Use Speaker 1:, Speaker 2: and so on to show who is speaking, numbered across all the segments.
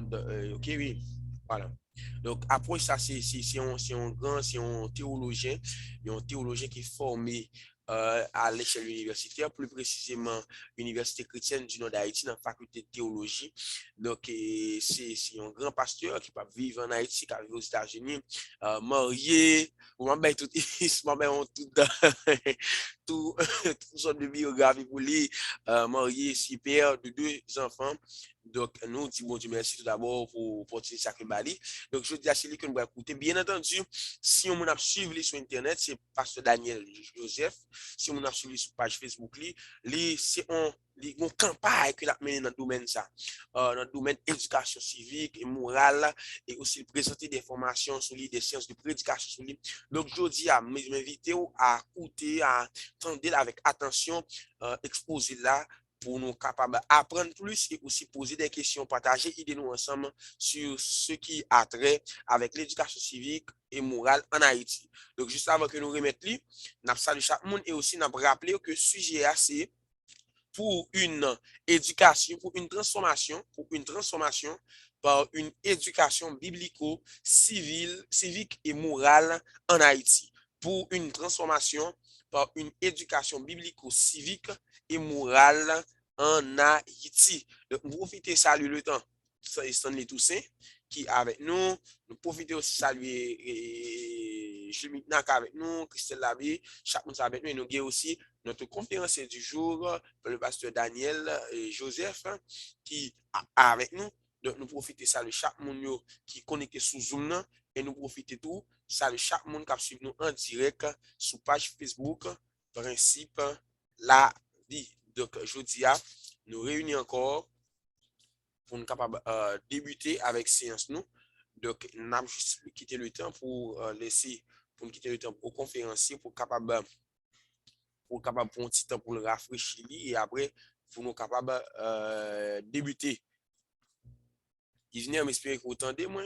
Speaker 1: OK, oui. Voilà. Donc, après ça, c'est un théologien qui est formé à l'échelle universitaire, plus précisément Université chrétienne du Nord d'Haïti, dans la faculté de théologie. Donc, c'est un grand pasteur qui peut vivre en Haïti, qui a vécu aux États-Unis, marié, ou même tout, tout, toutes sortes de biographies pour lui, marié, si père de 2 enfants. Donc, nous disons bon Dieu merci tout d'abord pour l'opportunité sacrée Bali. Donc, je dis à celui que nous allons écouter. Bien entendu, si on a suivi sur Internet, c'est Pasteur Daniel Joseph. Si on a suivi sur page Facebook, c'est une campagne que l'a mené dans le domaine ça, dans le domaine éducation civique et morale, et aussi présenter des formations sur des sciences de prédication sur lui. Donc, je dis à m'inviter à écouter, à attendre avec attention, exposer là, pour nous capables d'apprendre plus et aussi poser des questions, partager idées nous ensemble sur ce qui a trait avec l'éducation civique et morale en Haïti. Donc, juste avant que nous remettions, nous saluons chaque monde et aussi nous rappelons que le sujet est assez pour une éducation, pour une transformation par une éducation civique et morale en Haïti. Pour une transformation par une éducation biblico-civique et morale en Haïti. Donc, nous profitons saluer le temps. Stanley Toussaint qui est avec nous. Nous profitons aussi saluer Jules Mitnac avec nous, Christelle Labé, chaque monde avec nous. Et nous avons aussi notre conférencier du jour, le pasteur Daniel Joseph, qui est avec nous. Donc, nous profitons saluer chaque monde qui est connecté sous Zoom et nous profitons tout. Saluer chaque monde qui suit nous en direct sur page Facebook, Principe la vie. Donc, je dis à nous réunir encore pour nous capables débuter avec séance nous. Donc, nous avons juste quitté le temps pour pour nous quitter le temps au conférencier pour capable prendre un petit temps pour le rafraîchir et après pour nous capables débuter. Il venait m'espérer que vous entendez moi.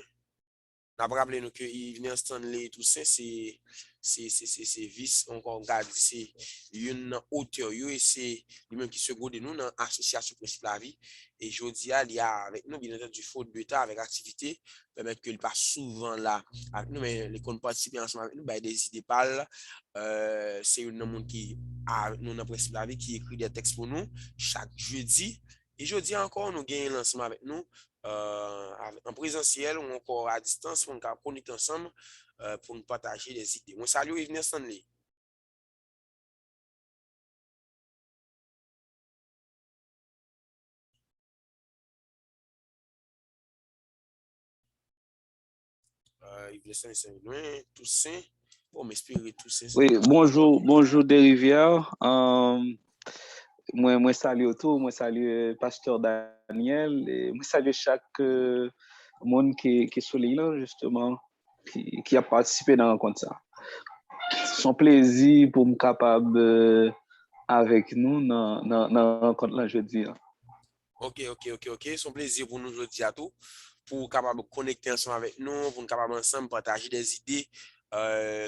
Speaker 1: N'a pas rappelé nous que il venait Stanley tout ça c'est vice encore garde c'est une auteur et c'est lui même qui se gode nous dans association principe la vie et jodi il y a avec nous bien entendu faute de temps avec activité permettre que il pas souvent là avec nous mais les comptes participer ensemble avec nous bah des idées parlent c'est une monde qui a nous dans principe la vie qui écrit des textes pour nous chaque jeudi et jeudi encore nous gagnons lancement avec nous en présentiel ou encore à distance pour nous connecter ensemble pour nous partager des idées. Moi, salut Yves Stanley. Yves Stanley, c'est loin, Toussaint. Bon, m'espérer Toussaint.
Speaker 2: Oui, bonjour Desrivières. Moi salue tout, moi salue Pasteur Daniel, et moi salue chaque monde qui est sur l'île, justement, qui a participé dans la rencontre ça. C'est un plaisir pour me capable avec nous dans la rencontre là jeudi.
Speaker 1: Ok. C'est un plaisir pour nous jeudi à tout, pour capable connecter ensemble avec nous, pour nous capable ensemble partager des idées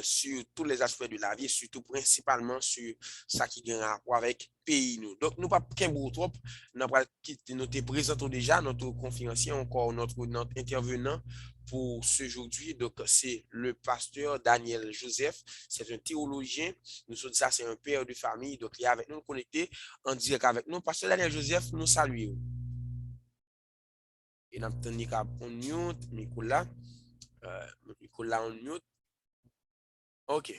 Speaker 1: sur tous les aspects de la vie, surtout principalement sur ça qui a un rapport avec pays nous. Donc nous pas qu'un beau trop, nous pas quitter notre présentant déjà notre conférencier encore notre intervenant pour ce aujourd'hui. Donc c'est le pasteur Daniel Joseph, c'est un théologien, nous sommes ça c'est un père de famille, donc il est avec nous connecté en direct avec nous. Pasteur Daniel Joseph, nous saluons. Et nous avons tenu qu'à on mute Nicolas on mute. OK,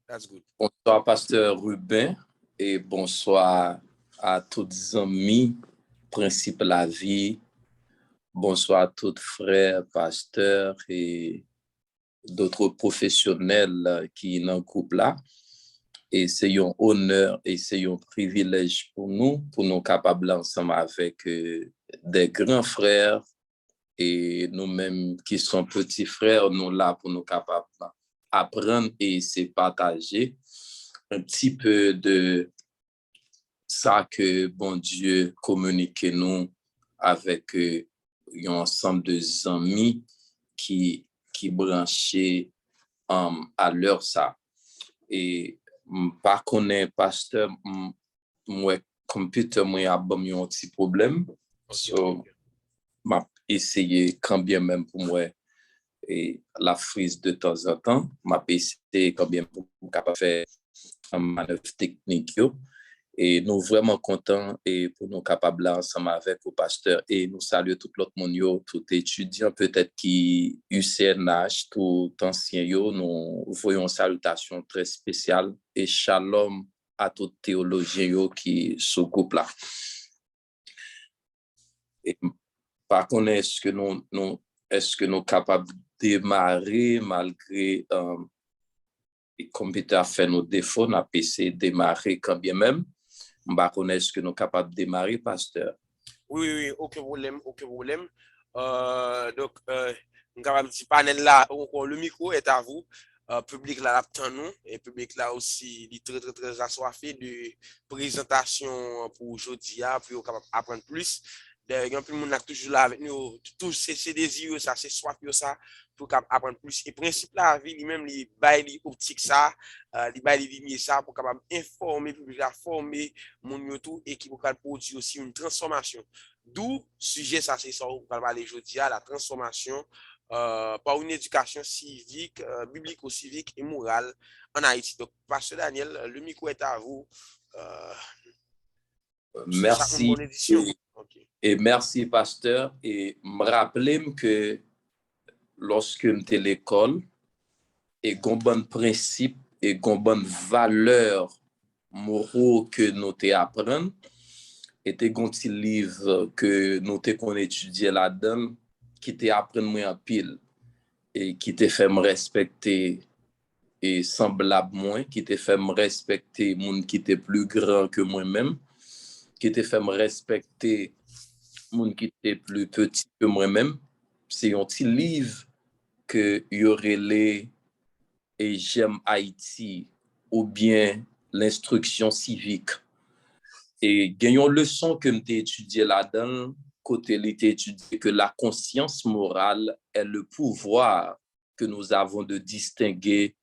Speaker 1: that's good.
Speaker 3: Bonsoir, Pasteur Ruben, et bonsoir à tous les amis, Principe la vie. Bonsoir à tous frères, pasteurs et d'autres professionnels qui sont dans le groupe là. Et c'est un honneur et c'est un privilège pour nous capables ensemble avec des grands frères et nous-mêmes qui sont petits frères, nous là pour nous capables apprendre et se partager un petit peu de ça que bon Dieu communique nous avec un ensemble de amis qui branchaient à l'heure ça. Et pas connaît pasteur moi computer moi a bon un petit problème. So m'a essayer quand bien même pour moi et la frise de temps en temps, m'a essayé quand bien pour capable faire un manœuvre technique yo. Et nous vraiment contents et pour nous capables là ensemble avec le pasteur et nous saluons tout l'autre monde yo, tout étudiant peut-être qui UCNH, tout ancien yo, nous voyons une salutation très spéciale et shalom à tout théologien yo qui se groupe là. Et par contre, est-ce que nous capables de démarrer malgré les compétiteurs fait nos défauts, n'a pas essayé de démarrer quand bien même. Est-ce que nous sommes capables de démarrer, pasteur?
Speaker 1: Oui, aucun problème, aucun problème. Donc, nous avons un petit panel là, le micro est à vous. Public là, attend nous, et public là aussi, il est très, très, très assoiffé de présentation pour aujourd'hui, pour capable apprendre plus. D'ailleurs, tout le monde est toujours là avec nous, tous ces désirs, ça, c'est soif, ça, pour apprendre plus. Et principe là, lui-même, il bail optique ça, il bail lumière ça, pour capable informer, public là, former, mon tout, et qui peut produire aussi une transformation. D'où sujet ça, c'est ça, on va parler aujourd'hui, la transformation par une éducation civique, biblico-civique et morale en Haïti. Donc, Pasteur Daniel, le micro est à vous.
Speaker 3: Merci.
Speaker 1: Une bonne édition.
Speaker 3: Et merci, pasteur. Et me rappeler que lorsque j'étais à l'école, et qu'on bon principe et qu'on bonne valeur moraux que nous apprenons, était un petit livre que nous qu'on étudiait là-dedans, qui t'est appris moi en pile et qui t'est fait me respecter et semblable moi, qui t'est fait me respecter monde qui était plus grand que moi-même, qui t'est fait me respecter monde qui était plus petit que moi-même. C'est un petit livre que y aurait les et j'aime Haïti ou bien l'instruction civique. Et gagnons leçon que m'ai étudié là-dedans, côté l'été étudié que la conscience morale est le pouvoir que nous avons de distinguer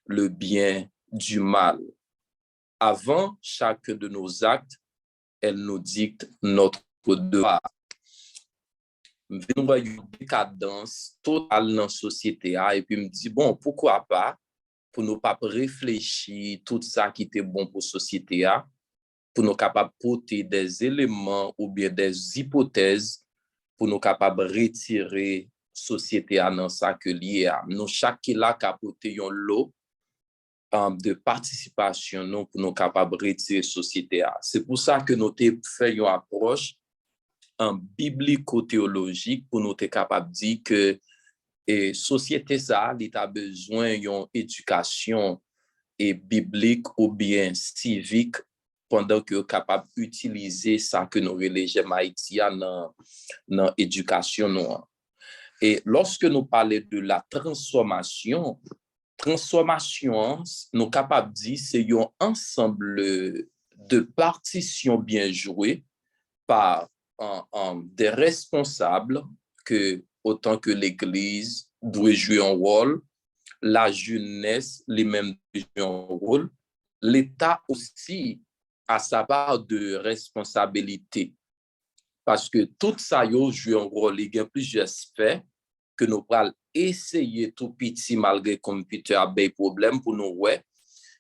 Speaker 3: le bien du mal. Avant chacun de nos actes, elle nous dicte notre devoir. Nous voyons une décadence totale dans la société et puis me dit bon, pourquoi pas pour nous pas réfléchir tout ça qui était bon pour la société pour nous capables de porter des éléments ou bien des hypothèses pour nous capables de retirer la société dans ça que lié à nous chaque là capoter un lot de participation nous pour nous capables de retirer la société. C'est pour ça que nous avons fait une approche biblico-théologique pour nous être capables de dire que la société ça a besoin d'une éducation et biblique ou bien civique pendant que capable d'utiliser ça que nous relégeons Haïti dans l'éducation. Et lorsque nous parlons de la transformation, nous capables de dire c'est un ensemble de partitions bien jouées par des responsables que autant que l'Église doit jouer un rôle, la jeunesse les mêmes jouer un rôle, l'État aussi a sa part de responsabilité parce que tout ça joue un rôle. Il y a plusieurs aspects que nous allons essayer tout petit malgré comme Peter a des problèmes pour nous ouais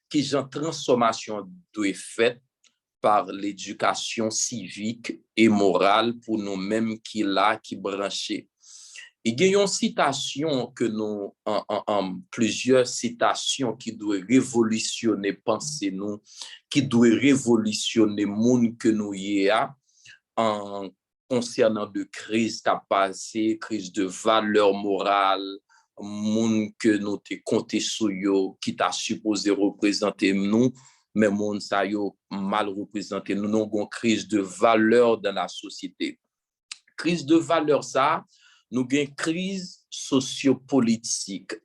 Speaker 3: qui genre transformation doit être faite par l'éducation civique et morale pour nous-mêmes qui branchés. Il y a une citation que nous, plusieurs citations qui doivent révolutionner pensée nous, qui doivent révolutionner le monde que nous y a en concernant de crise qui a passé, crise de valeur morale, monde que nous te compté sur yo, qui t'a supposé représenter nous, mais monde ça yo mal représenté. Nous avons une crise de valeur dans la société. Crise de valeur ça, nous avons une crise sociopolitique.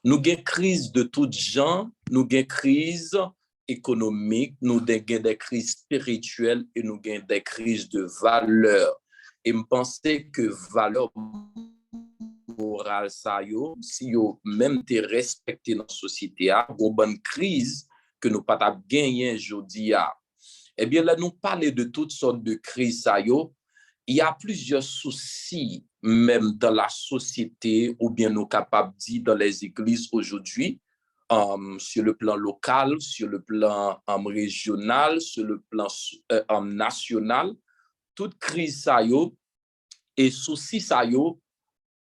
Speaker 3: Nous avons une crise de tout genre, nous avons une crise économique, nous avons des crises spirituelles et nous avons des crises de valeur. Et je pense que valeur morale ça yo, si yo même te respecté dans la société, une bonne crise que nous pas gagner aujourd'hui. Eh bien là nous parler de toutes sortes de crises ça yo il y a plusieurs soucis, même dans la société, ou bien nous capables de dire dans les églises aujourd'hui, sur le plan local, sur le plan régional, sur le plan national. Toute crise ça yo, et souci ça yo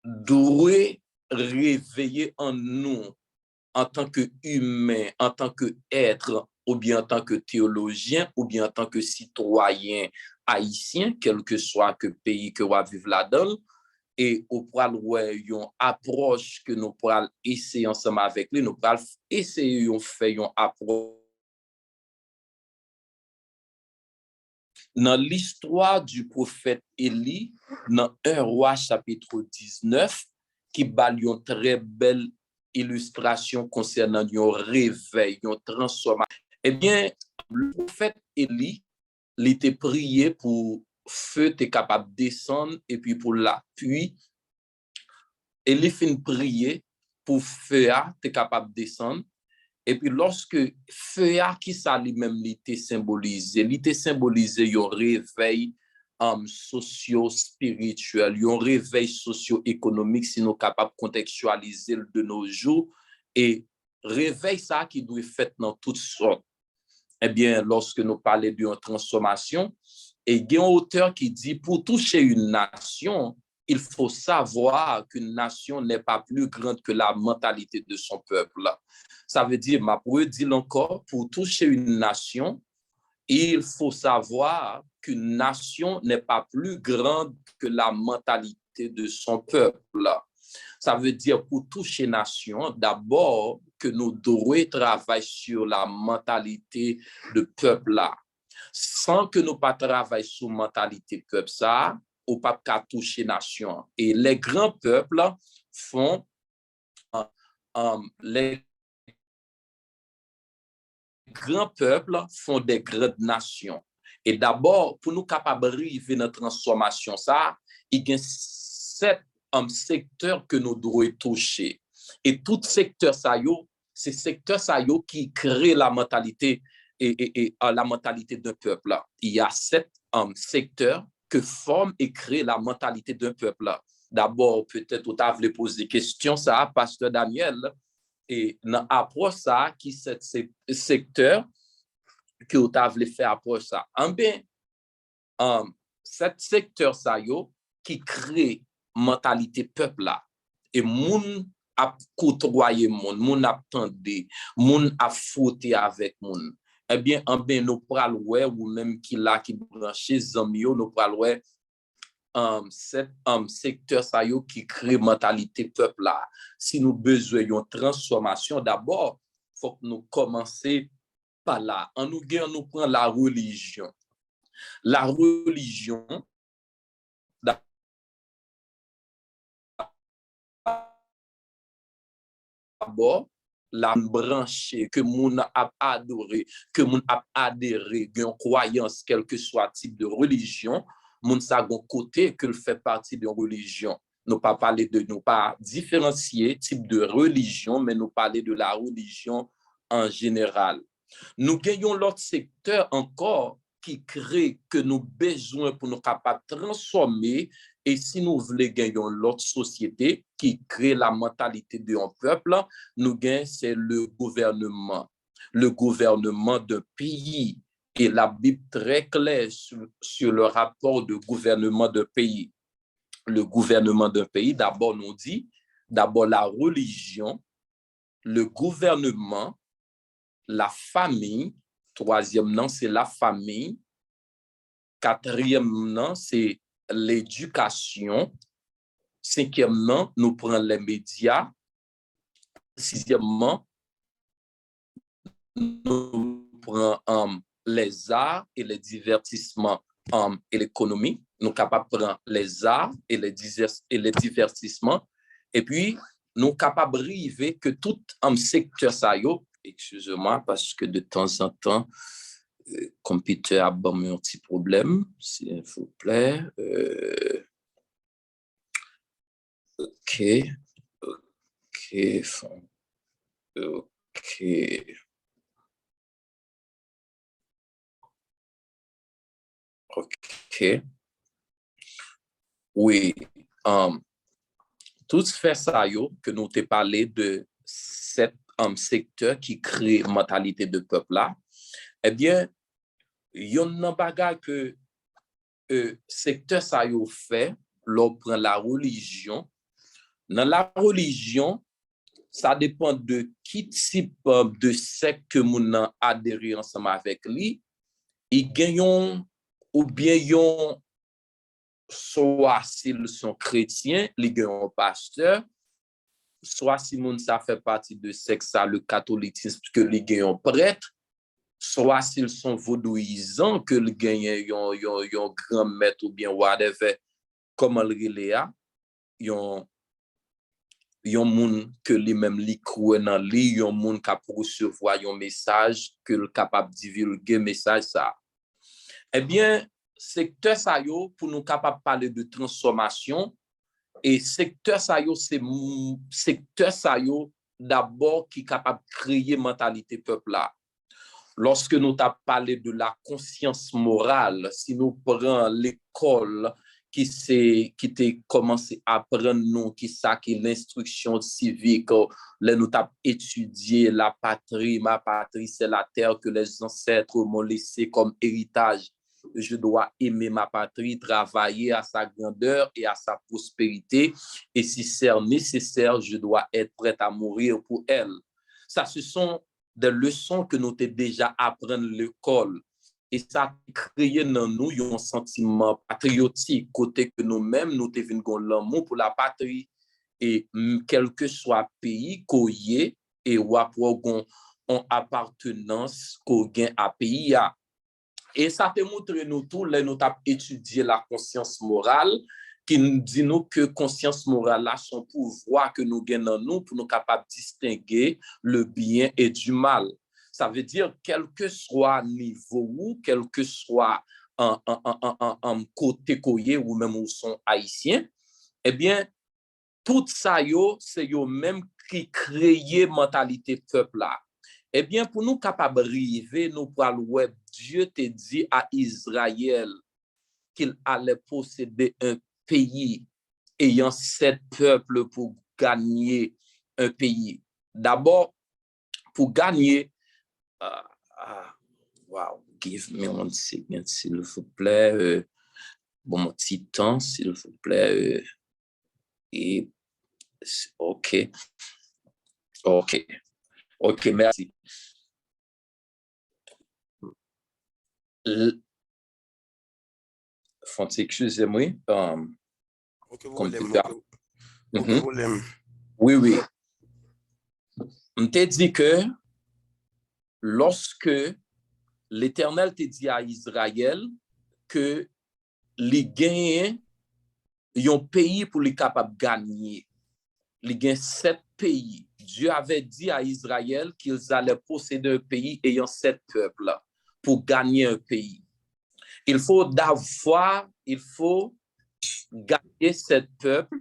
Speaker 3: doit réveiller en nous, en tant qu'humain, en tant qu'être, ou bien en tant que théologien, ou bien en tant que citoyen haïtien, quel que soit que pays que va vivre là-dedans, et au pral ouais une approche que nous pourrons essayer ensemble avec lui, nous pourrons essayer de faire une approche. Dans l'histoire du prophète Élie, dans 1 Roi chapitre 19, qui bat une très belle illustration concernant un réveil, une transformation. Eh bien, le prophète Élie, il était prié pour feu était capable de descendre et puis pour la pluie. Élie fin prier pour feu était capable de descendre. Et puis lorsque feu qui ça lui-même l'était symbolisé un réveil socio-spirituel, un réveil socio-économique si nous capables de contextualiser de nos jours et réveil ça qui doit être fait dans toutes sortes. Eh bien, lorsque nous parlons d'une transformation, et il y a un auteur qui dit pour toucher une nation, il faut savoir qu'une nation n'est pas plus grande que la mentalité de son peuple. Ça veut dire, ma pour dire encore, pour toucher une nation, il faut savoir qu'une nation n'est pas plus grande que la mentalité de son peuple. Ça veut dire pour toucher nation, d'abord que nous devons travailler sur la mentalité de peuple là. Sans que nous pas travailler sur la mentalité peuple ça, ou pas qu'à toucher nation. Et les grands peuples font les grands peuples font des grandes nations. Et d'abord, pour nous capables d'arriver dans la transformation, ça, il y a 7 secteurs que nous devons toucher. Et tout secteur, c'est secteur qui crée la mentalité et la mentalité d'un peuple. Il y a 7 secteurs que forment et créent la mentalité d'un peuple. D'abord, peut-être, vous avez posé des questions, ça, Pasteur Daniel. Et dans l'approche ça, qui c'est secteur que vous avez fait approche ça. En bien, cet secteur ça yo, qui crée mentalité peuple là. Et moun a côtoyé moun a tendé, moun a fouté avec moun. Eh bien, en bien, nous pral ouais, ou même qui là, qui branché zami yo, nous pral ouais, cet secteur ça yo qui crée mentalité peuple là. Si nous besoin d'une transformation, d'abord, faut que nous commencer par là. En nous gagnant, nous prend la religion. La religion, d'abord, la branche que moun a adoré, que moun a adhéré, une croyance, quel que soit type de religion, moun sa gon côté que le fait partie de religion. Nous pas parler de nous pas différencier type de religion, mais nous parler de la religion en général. Nous gagnons l'autre secteur encore qui crée que nous besoin pour nous capables de transformer. Et si nous voulons gagner l'autre société qui crée la mentalité d'un peuple, nous gagnons, c'est le gouvernement. Le gouvernement d'un pays. Et la Bible très claire sur le rapport de gouvernement d'un pays. Le gouvernement d'un pays, d'abord, nous dit, d'abord la religion, le gouvernement, la famille, troisièmement, c'est la famille, quatrièmement, c'est l'éducation, cinquièmement, nous prenons les médias, sixièmement, nous prenons les arts et les divertissements et l'économie, nous sommes capables de prendre les arts et les divertissements, et puis nous sommes capables d'arriver que tout secteur ça y est, excusez-moi, parce que de temps en temps, le computer a un petit problème, s'il vous plaît. OK. Oui, tout fait ça, yo, que nous t'ai parlé de cet secteur qui crée mentalité de peuple là, eh bien, yon nan bagay que secteur ça yo fait, l'on prend la religion. Dans la religion, ça dépend de qui type de secte que moun nan adhéré ensemble avec lui, il gagne ou bien yon soit s'ils sont chrétiens, ils gagnent un pasteur, soit si moun ça fait partie de secte ça le catholicisme que ils gagnent un prêtre, soit s'ils sont vaudouisants que ils gagnent yon grand maître ou bien whatever comment le relais yon moun que li même li croit dans li, yon moun ka recevoir yon message que le capable divulguer message ça. Eh bien, secteur ça yo pour nous capable parler de transformation et secteur ça yo c'est secteur ça yo d'abord qui capable créer mentalité peuple là. Lorsque nous t'a parlé de la conscience morale, si nous prenons l'école qui t'est commencé à apprendre nous qui ça qui l'instruction civique, là nous t'a étudié la patrie, ma patrie c'est la terre que les ancêtres m'ont laissé comme héritage. Je dois aimer ma patrie, travailler à sa grandeur et à sa prospérité, et si c'est nécessaire, je dois être prêt à mourir pour elle. Ça, ce sont des leçons que nous t'ai déjà apprendre à l'école. Et ça a créé dans nous un sentiment patriotique, côté que nous-mêmes, nous avons l'amour pour la patrie. Et quel que soit le pays qu'on y est, et ou en appartenance qu'on gagne à pays. Et ça te montre nous tout, là, nous avons étudié la conscience morale, qui nous dit nous que conscience morale là, son pouvoir que nous gagnons nous pour nous capables de distinguer le bien et du mal. Ça veut dire, quel que soit niveau ou, quel que soit un côté koye ou même où sont haïtiens, eh bien, tout ça, c'est yo même qui crée mentalité peuple là. Eh bien, pour nous capables de arriver, nous parlons, ouais, Dieu te dit à Israël qu'il allait posséder un pays ayant 7 peuples pour gagner un pays. D'abord, pour gagner, wow, give me one second, s'il vous plaît. Bon, mon petit temps, s'il vous plaît. Et, OK, merci. Excusez-moi. Oui. On t'a dit que lorsque l'Éternel t'a dit à Israël que les gagnent un pays pour les capables de gagner, les gagnent 7 pays. Dieu avait dit à Israël qu'ils allaient posséder un pays ayant 7 peuples pour gagner un pays. Il faut gagner 7 peuples.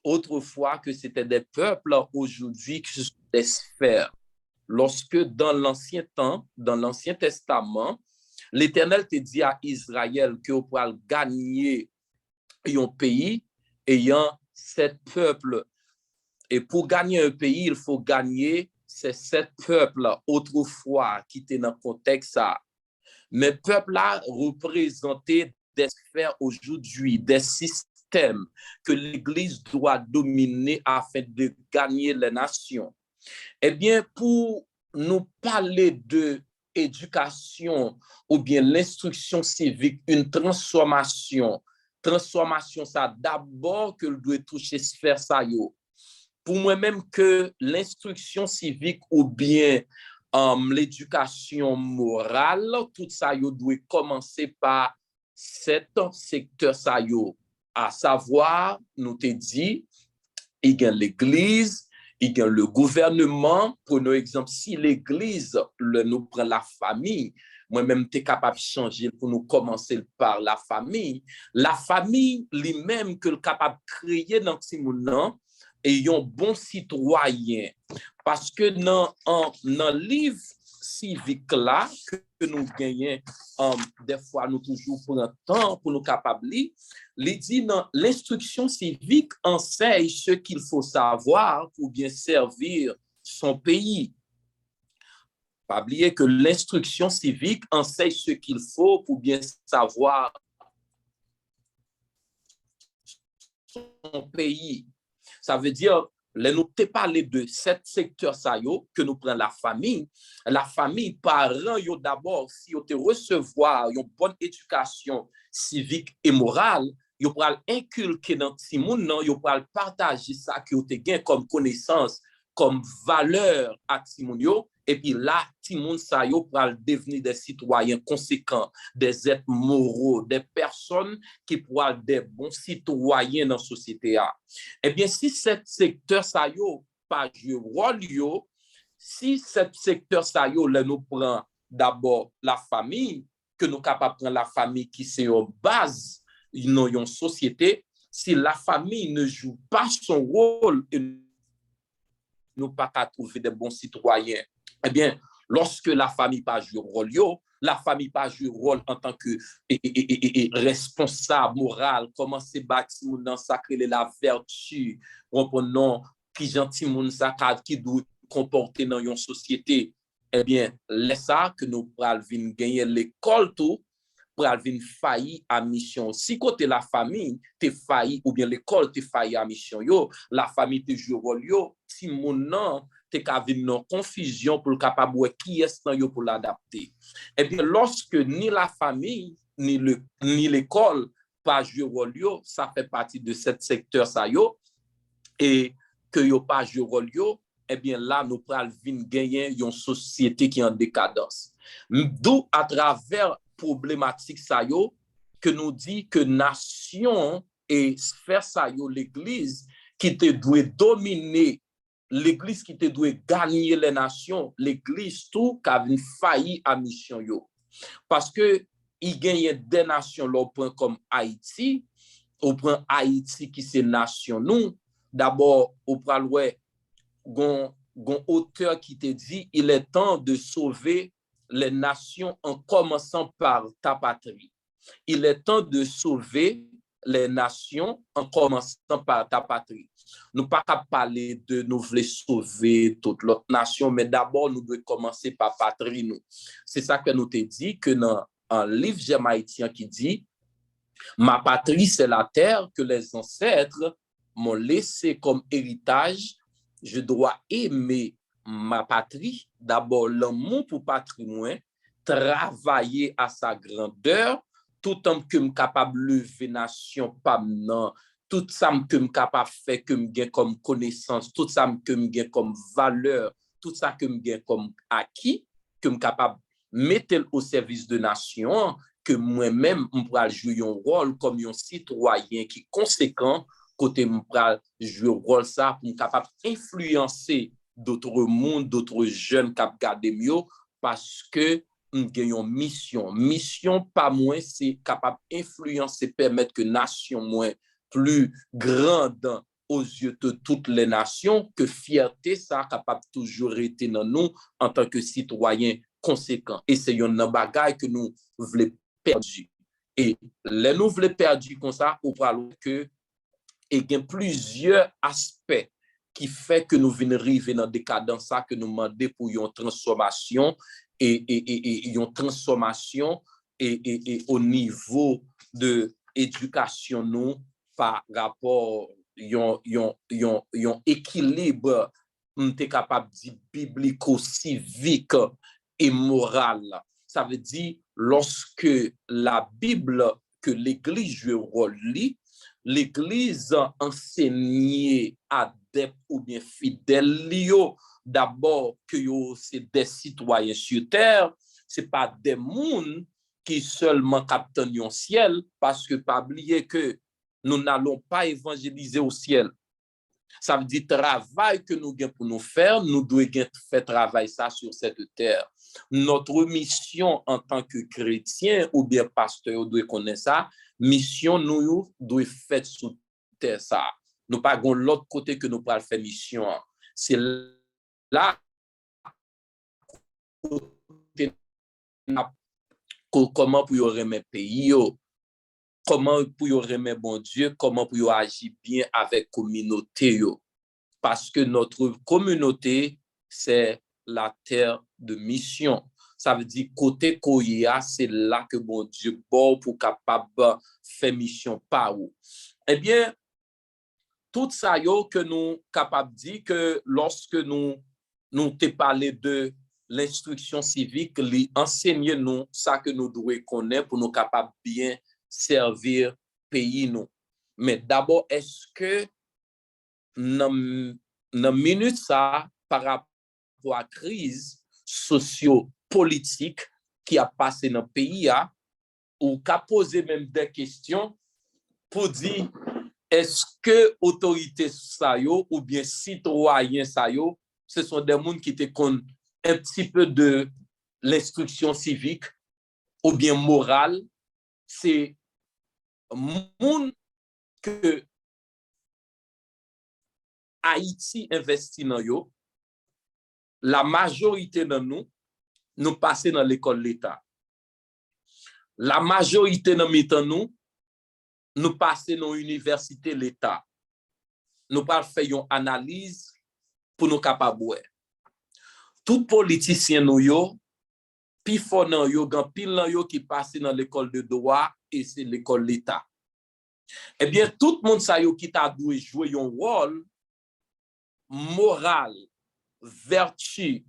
Speaker 3: Autrefois que c'était des peuples, aujourd'hui que ce sont des sphères. Lorsque dans l'Ancien Testament, l'Éternel te dit à Israël que vous pouvez gagner un pays ayant 7 peuples. Et pour gagner un pays, il faut gagner ces 7 peuples autrefois qui étaient dans le contexte. Mais peuples-là représentaient des sphères aujourd'hui, des systèmes que l'Église doit dominer afin de gagner les nations. Eh bien, pour nous parler de éducation ou bien l'instruction civique, une transformation, ça d'abord que doit toucher sphère ça yo. Pour moi-même que l'instruction civique ou bien l'éducation morale, tout ça yo doit commencer par cet secteur ça yo. À savoir, nous te dit, il y a l'Église, il y a le gouvernement. Pour nos exemples, si l'Église nous prend la famille, moi-même, tu es capable de changer pour nous commencer par la famille. La famille, lui-même, que le capable de créer dans ce monde, et un bon citoyen. Parce que dans le livre civique là, que que nous gagnons, des fois, nous toujours prenons temps pour nous capables. Il dit dans l'instruction civique enseigne ce qu'il faut savoir pour bien servir son pays. Pas oublier que l'instruction civique enseigne ce qu'il faut pour bien savoir son pays. Ça veut dire, nous te parlé de sept secteurs que nous prenons la famille. La famille, parents, d'abord, si vous te recevoir une bonne éducation civique et morale, vous pourrez inculquer dans le monde, vous pourrez partager ça que vous avez comme connaissance, comme valeur à Timounio. Et puis là, Timoun sa yo pral devenir des citoyens conséquents, des êtres moraux, des personnes qui pourront être des bons citoyens dans la société. Eh bien, si ce secteur sa yo pas joué rôle yo, si ce secteur sa yo là nous prend d'abord la famille, que nous capable prendre la famille qui c'est une base dans une société, si la famille ne joue pas son rôle, nous pas qu'à trouver des bons citoyens. Eh bien, lorsque la famille pas joue rôle, la famille pas joue rôle en tant que responsable moral, comment c'est bâti dans sacré la vertu, comprenons qui gentil moun sa qui doit comporter dans une société. Eh bien, laisse ça que nous pral vinn gagner l'école tout pral vinn failli à mission. Si côté la famille te failli ou bien l'école te failli à mission yo, la famille te joue rôle yo, si moun nan te ka vinn non confusion pour capable qui est dans yo pour l'adapter. Eh bien, lorsque ni la famille ni l'école pas jouer rôle yo, ça fait partie de ce secteur ça yo, et que yo pas jouer rôle yo, eh bien là nous pral vinn gagner une société qui est en décadence. D'où à travers problématique ça yo que nous dit que nation et sphère ça yo l'église qui te doit dominer, l'église qui te doit gagner les nations, l'église tout qui a failli à mission yo, parce que il gagne des nations au point comme Haïti, au point Haïti qui c'est nation nous d'abord au praloué gon auteur qui te dit il est temps de sauver les nations en commençant par ta patrie. Il est temps de sauver les nations en commençant par ta patrie. Nous ne pouvons pas parler de nous voulons sauver toute l'autre nation, mais d'abord nous devons commencer par patrie nous. C'est ça que nous te dit que dans un livre jamaïtien qui dit ma patrie c'est la terre que les ancêtres m'ont laissé comme héritage. Je dois aimer ma patrie, d'abord l'amour pour patrimoine, travailler à sa grandeur, tout en que je capable de lever nation pas maintenant, tout ça que je capable faire que je gagne comme connaissance, tout ça que je gagne comme valeur, tout ça que je gagne comme acquis, que je capable de mettre au service de nation, que moi-même je pourrais jouer un rôle comme un citoyen qui est conséquent, côté je pourrais jouer un rôle ça pour capable influencer d'autres mondes, d'autres jeunes qui regardent mieux, parce que nous avons une mission. Mission, pas moins, c'est capable d'influencer, permettre que nation moins plus grande aux yeux de toutes les nations, que fierté, ça capable toujours être dans nous en tant que citoyens conséquents. Et c'est un bagage que nous voulons perdre. Et les nous voulons perdre comme ça, pour parler que il y a plusieurs aspects qui fait que nous venons arriver dans des décadence que nous demandons pour une transformation et une transformation et au niveau de éducation nous par rapport un équilibre capable de dire biblico-civique et moral. Ça veut dire lorsque la Bible que l'Église joue rôle, l'Église enseigne adeptes ou bien fidèles, d'abord que c'est des citoyens sur terre, c'est pas des mondes qui seulement captent au ciel, parce que pas oublier que nous n'allons pas évangéliser au ciel. Ça veut dire travail que nous avons pour nous faire, nous devons faire travail ça sur cette terre. Notre mission en tant que chrétien ou bien pasteur doit connaître ça. Mission nous doit faire sur terre ça. Nous pas gon l'autre côté que nous pas faire mission. C'est là comment pour yo remettre pays yo, comment pour yo remettre bon Dieu, comment pour yo agir bien avec communauté yo. Parce que notre communauté, c'est la terre de mission. Ça veut dire côté Koya, c'est là que bon Dieu bon pour capable faire mission par où. Eh bien, tout ça yo que nous capable dire que lorsque nous te parlé de l'instruction civique, li enseigner nous ça que nous devons connaître pour nous capables bien servir pays nous. Mais d'abord, est-ce que dans minute ça par rapport à la crise socio-politique qui a passé dans le pays, ou qu'a posé même des questions pour dire est-ce que autorité ça yo, ou bien citoyen ça yo, ce sont des gens qui te connaissent un petit peu de l'instruction civique ou bien morale, c'est gens que Haïti investit dans yo, la majorité de nous passons dans l'école de l'État. La majorité de nous passons dans l'université de l'État. Nous faisons une analyse pour nous capables. Tout politicien nous yo, pi fort nan yo, gan pile nan yo qui passe dans l'école de droit et c'est l'école de l'État. Eh bien, tout le monde sa yo qui t'a dû jouer un rôle moral, vertu,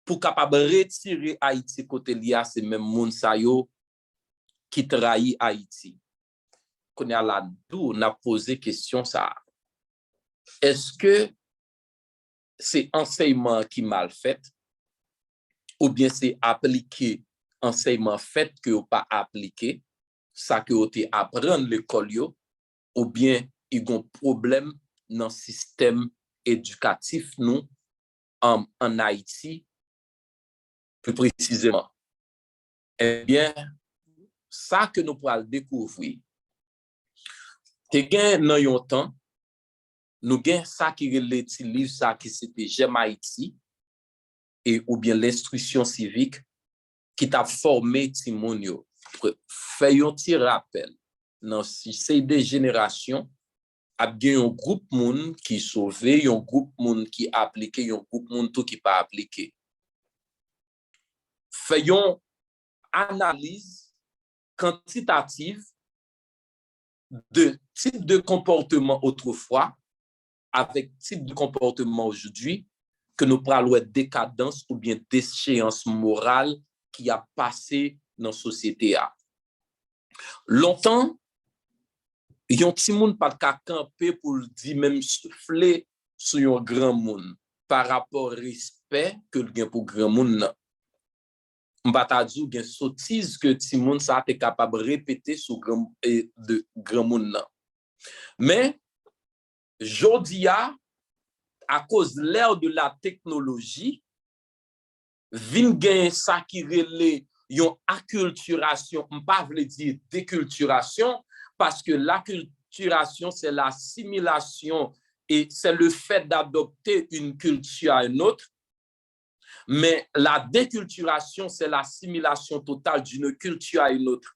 Speaker 3: pour capable retirer Haïti côté liya, c'est même moun sa yo qui trahit Haïti. Qu'on a là d'où on a posé question ça. Est-ce que c'est enseignement qui mal fait ou bien c'est appliqué enseignement fait que ou pas appliqué ça que ou te apprendre l'école yo ou bien il y a un problème dans le système éducatif nous en Haïti plus précisément. Eh bien, ça que nous pourrons découvrir. Te gen nan yon temps, nous gen ça qui relève livre ça qui c'était J'aime Haïti et ou bien l'instruction civique qui t'a formé Timon yo. Fait un petit rappel. Dans ces deux générations, a bien un groupe moun qui sauvé, un groupe moun qui appliqué, un groupe moun tout qui pas appliqué. Faisons analyse quantitative de type de comportement autrefois avec type de comportement aujourd'hui que nous parlons de décadence ou bien déchéance morale qui a passé dans la société. Longtemps, yon ti moun pas ka camper pour dire même souffler sur un grand monde par rapport au respect que le gen pour grand monde. M'pata djou gen sottise que ti moun sa te capable répéter sur de grand monde. Mais jodia à cause l'ère de la technologie vin gen ça qui relè yon acculturation, m'pa vle dire déculturation parce que l'acculturation c'est l'assimilation et c'est le fait d'adopter une culture à une autre. Mais la déculturation, c'est l'assimilation totale d'une culture à une autre.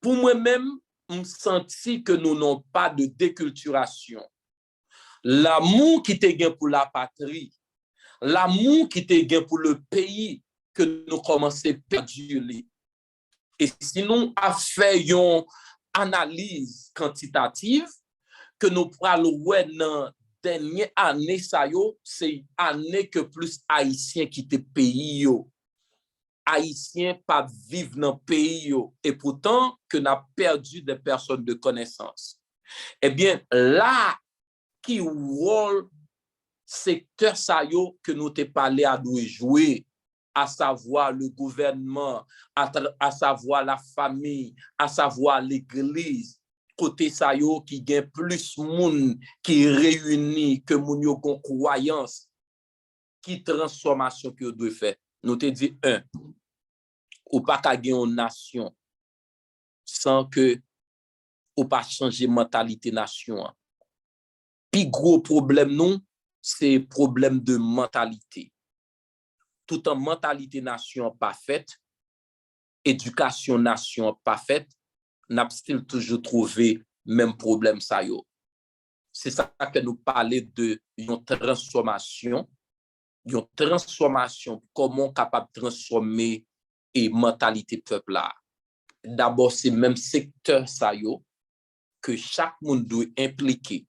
Speaker 3: Pour moi-même, je sens que nous n'avons pas de déculturation. L'amour qui te gagne pour la patrie, l'amour qui te gagne pour le pays que nous commençons à perdre. Et sinon, à faire une analyse quantitative que nous prenons dans dernière année ça yo c'est année que plus haïtiens quittent pays yo haïtiens pas vivre dans pays yo et pourtant que n'a perdu des personnes de connaissance. Eh bien là qui rôle secteur ça yo que nous te parlé à doit jouer, à savoir le gouvernement, à savoir la famille, à savoir l'église. Côté ça yo qui gagne plus moun qui réunit que moun yo gon croyance qui transformation que doit faire. Nous te dit ou pas ka gen une nation sans que ou pas changer mentalité nation. Pi gros problème non c'est problème de mentalité. Tout en mentalité nation pas faite, éducation nation pas faite, n'a still toujours trouvé même problème ça yo. C'est ça que nous parlons de une transformation, comment capable de transformer et mentalité peuple là. D'abord c'est même secteur ça yo que chaque monde doit impliquer.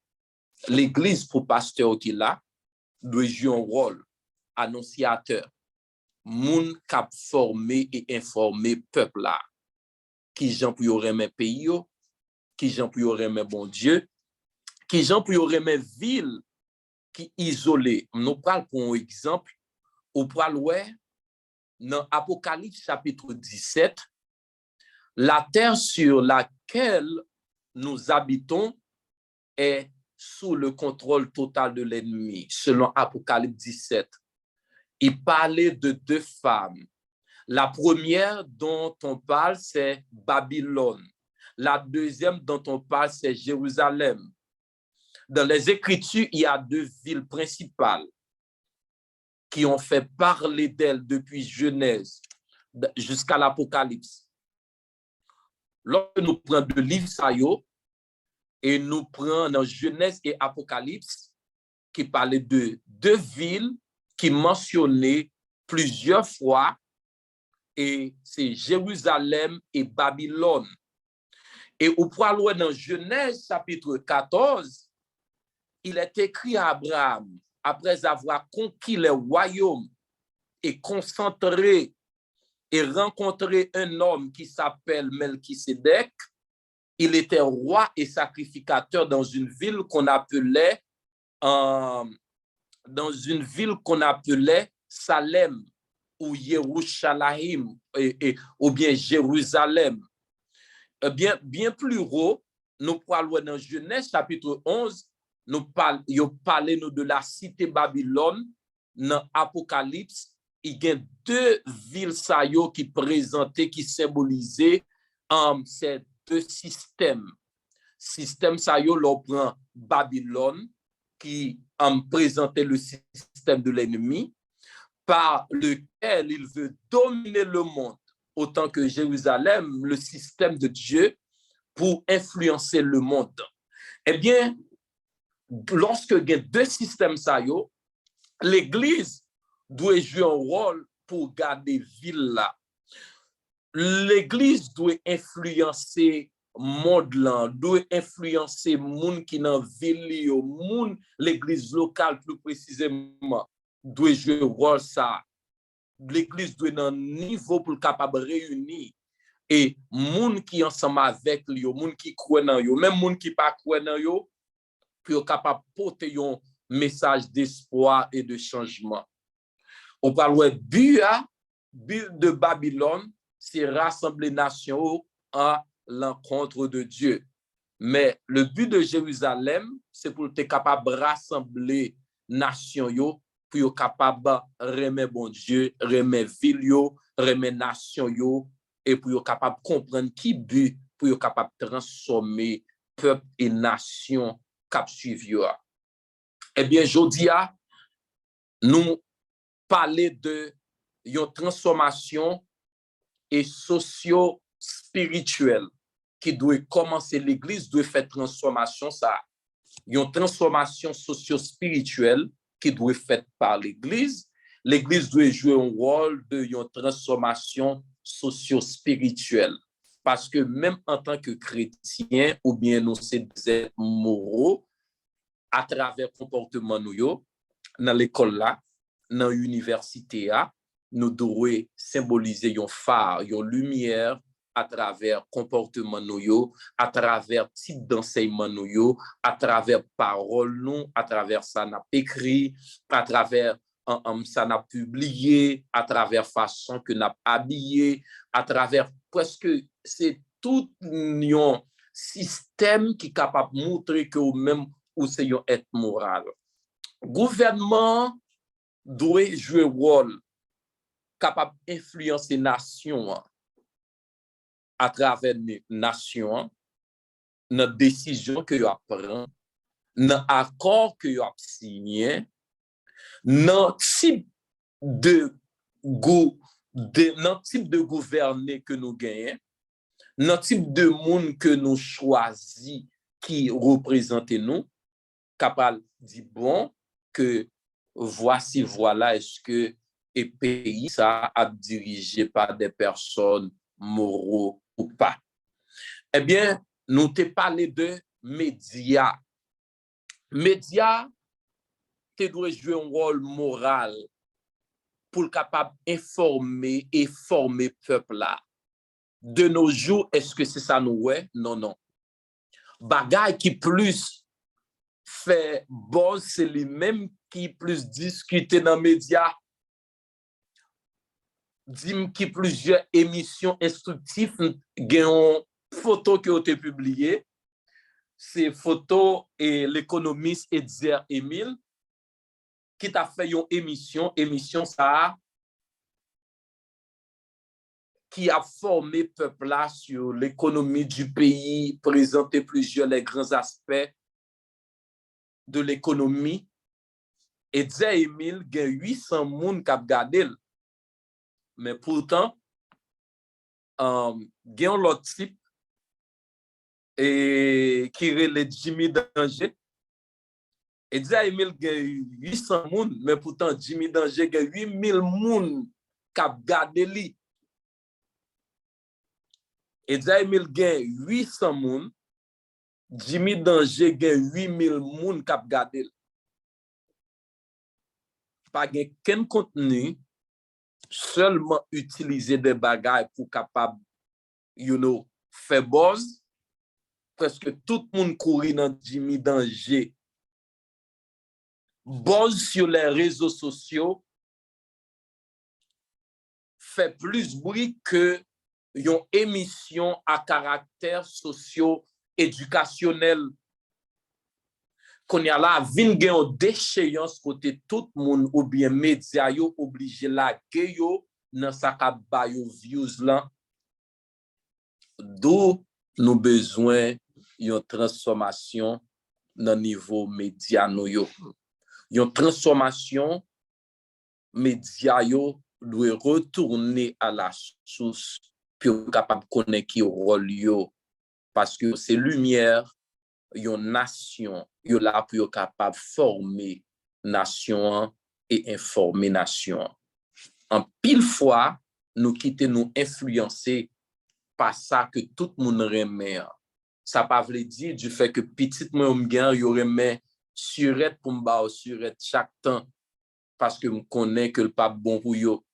Speaker 3: L'église pour pasteur qui là doit jouer un rôle annonciateur, moun cap former et informer peuple là. Qui gens pour y remettre pays yo, qui gens pour y remettre bon Dieu, qui gens pour y remettre ville qui isolée. Nous parlons pour un exemple, au pral ouais dans Apocalypse chapitre 17, la terre sur laquelle nous habitons est sous le contrôle total de l'ennemi, selon Apocalypse 17. Il parlait de deux femmes. La première dont on parle, c'est Babylone. La deuxième dont on parle, c'est Jérusalem. Dans les Écritures, il y a deux villes principales qui ont fait parler d'elles depuis Genèse jusqu'à l'Apocalypse. Lorsque nous prenons deux livres sayo et nous prenons dans Genèse et Apocalypse, qui parlaient de deux villes qui mentionnaient plusieurs fois, et c'est Jérusalem et Babylone. Et au point dans Genèse chapitre 14, il est écrit à Abraham, après avoir conquis les royaumes et concentré et rencontré un homme qui s'appelle Melchisédek, il était roi et sacrificateur dans une ville qu'on appelait Salem ou Yerushalayim ou bien Jérusalem. Bien plus haut, nous parlons dans Genèse chapitre 11, nous parlons de la cité Babylone. Dans Apocalypse, il y a deux villes qui présentaient, qui symbolisaient ces deux systèmes. Système sayo, l'on prend Babylone, qui présentait le système de l'ennemi, par lequel il veut dominer le monde, autant que Jérusalem, le système de Dieu, pour influencer le monde. Eh bien, lorsque il y a deux systèmes sayo, l'Église doit jouer un rôle pour garder ville là. L'Église doit influencer monde là, doit influencer moun qui dans ville yo, moun l'Église locale plus précisément doit jouer un rôle ça. L'Église doit dans niveau pour capable réunir et moun qui ensemble avec yo, moun qui croit dans yo, même moun qui pas croit dans yo, pour capable porter un message d'espoir et de changement. On parle but de Babylone, c'est rassembler nations à l'encontre de Dieu. Mais le but de Jérusalem, c'est pour être capable de rassembler nations yo, pour être capable de remettre bon Dieu, remettre ville yo, remettre nation yo, et pour être capable de comprendre qui but, pour être capable de transformer peuple et nation cap suivre. Eh bien, aujourd'hui, nous parler de une transformation et socio-spirituelle qui doit commencer. L'Église doit faire transformation ça. Une transformation socio-spirituelle qui doit être faite par l'Église. L'Église doit jouer un rôle de une transformation socio-spirituelle. Parce que même en tant que chrétien, ou bien nous sommes des êtres moraux, à travers le comportement nous, dans l'école là, dans l'université, nous devons symboliser une phare, une lumière à travers le comportement nous, à travers le type d'enseignement nous, à travers parole nous, à travers ça n'a écrit, à travers ça n'a publié, à travers façon que n'a habillé, à travers presque c'est tout un système qui est capable de montrer que même ou c'est un être moral. Gouvernement doit jouer un rôle capable d'influencer nation à travers les nations, dans décision que vous prend, dans accord que vous signé, dans type de dans le type de gouverner que nous gagnons, dans le type de monde que nous choisissons qui représente nous, capable de dire bon, que voici, voilà, est-ce que le pays ça a dirigé par des personnes moraux ou pas. Eh bien, nous te parlé de médias. Médias, te doit jouer un rôle moral pour capable informer et former peuple là. De nos jours, est-ce que c'est ça nous ouais? Non, non. Bagay qui plus fait bon, c'est les mêmes qui plus discuter dans les médias, qui plusieurs émissions instructives, une photo qui ont été publiées, c'est photo et l'économiste Edzer Emile qui t'a fait une émission ça qui a formé peuple là sur l'économie du pays, présenté plusieurs les grands aspects de l'économie. Edzer Emile a 800 moun qui a regardé. Mais pourtant, il y a un autre type et qui est le Jimmy Danger. Edzer Emile a 800 moun, mais pourtant Jimmy Danger a 8000 moun qui a regardé lui. Edzer Emile a 800 moun, Jimmy Danger a 8000 moun qui a regardé. Pas qu'un contenu, seulement utiliser des bagages pour capable, faire buzz. Presque tout le monde courit dans Jimmy Danger. Buzz sur les réseaux sociaux fait plus bruit que une émission à caractère socio-éducationnel. Qu'on y a là, vin gen une déchéance côté tout le monde ou bien média yo obligé la yo dans sa ka ba yo views là. D'où nous besoin une transformation dans niveau média nou yo. Une transformation média yo doit retourner à la source pour capable connaître qui rôle yo parce que c'est lumière une nation yo là pour capable former nation et informer nation. En pile fois nous quitter nous influencer par ça que tout le monde remet. Ça pas veut dire du fait que petit moi m'gain yo remet surette pour m'ba surette chaque temps parce que me connaît que le pas bon pour yo.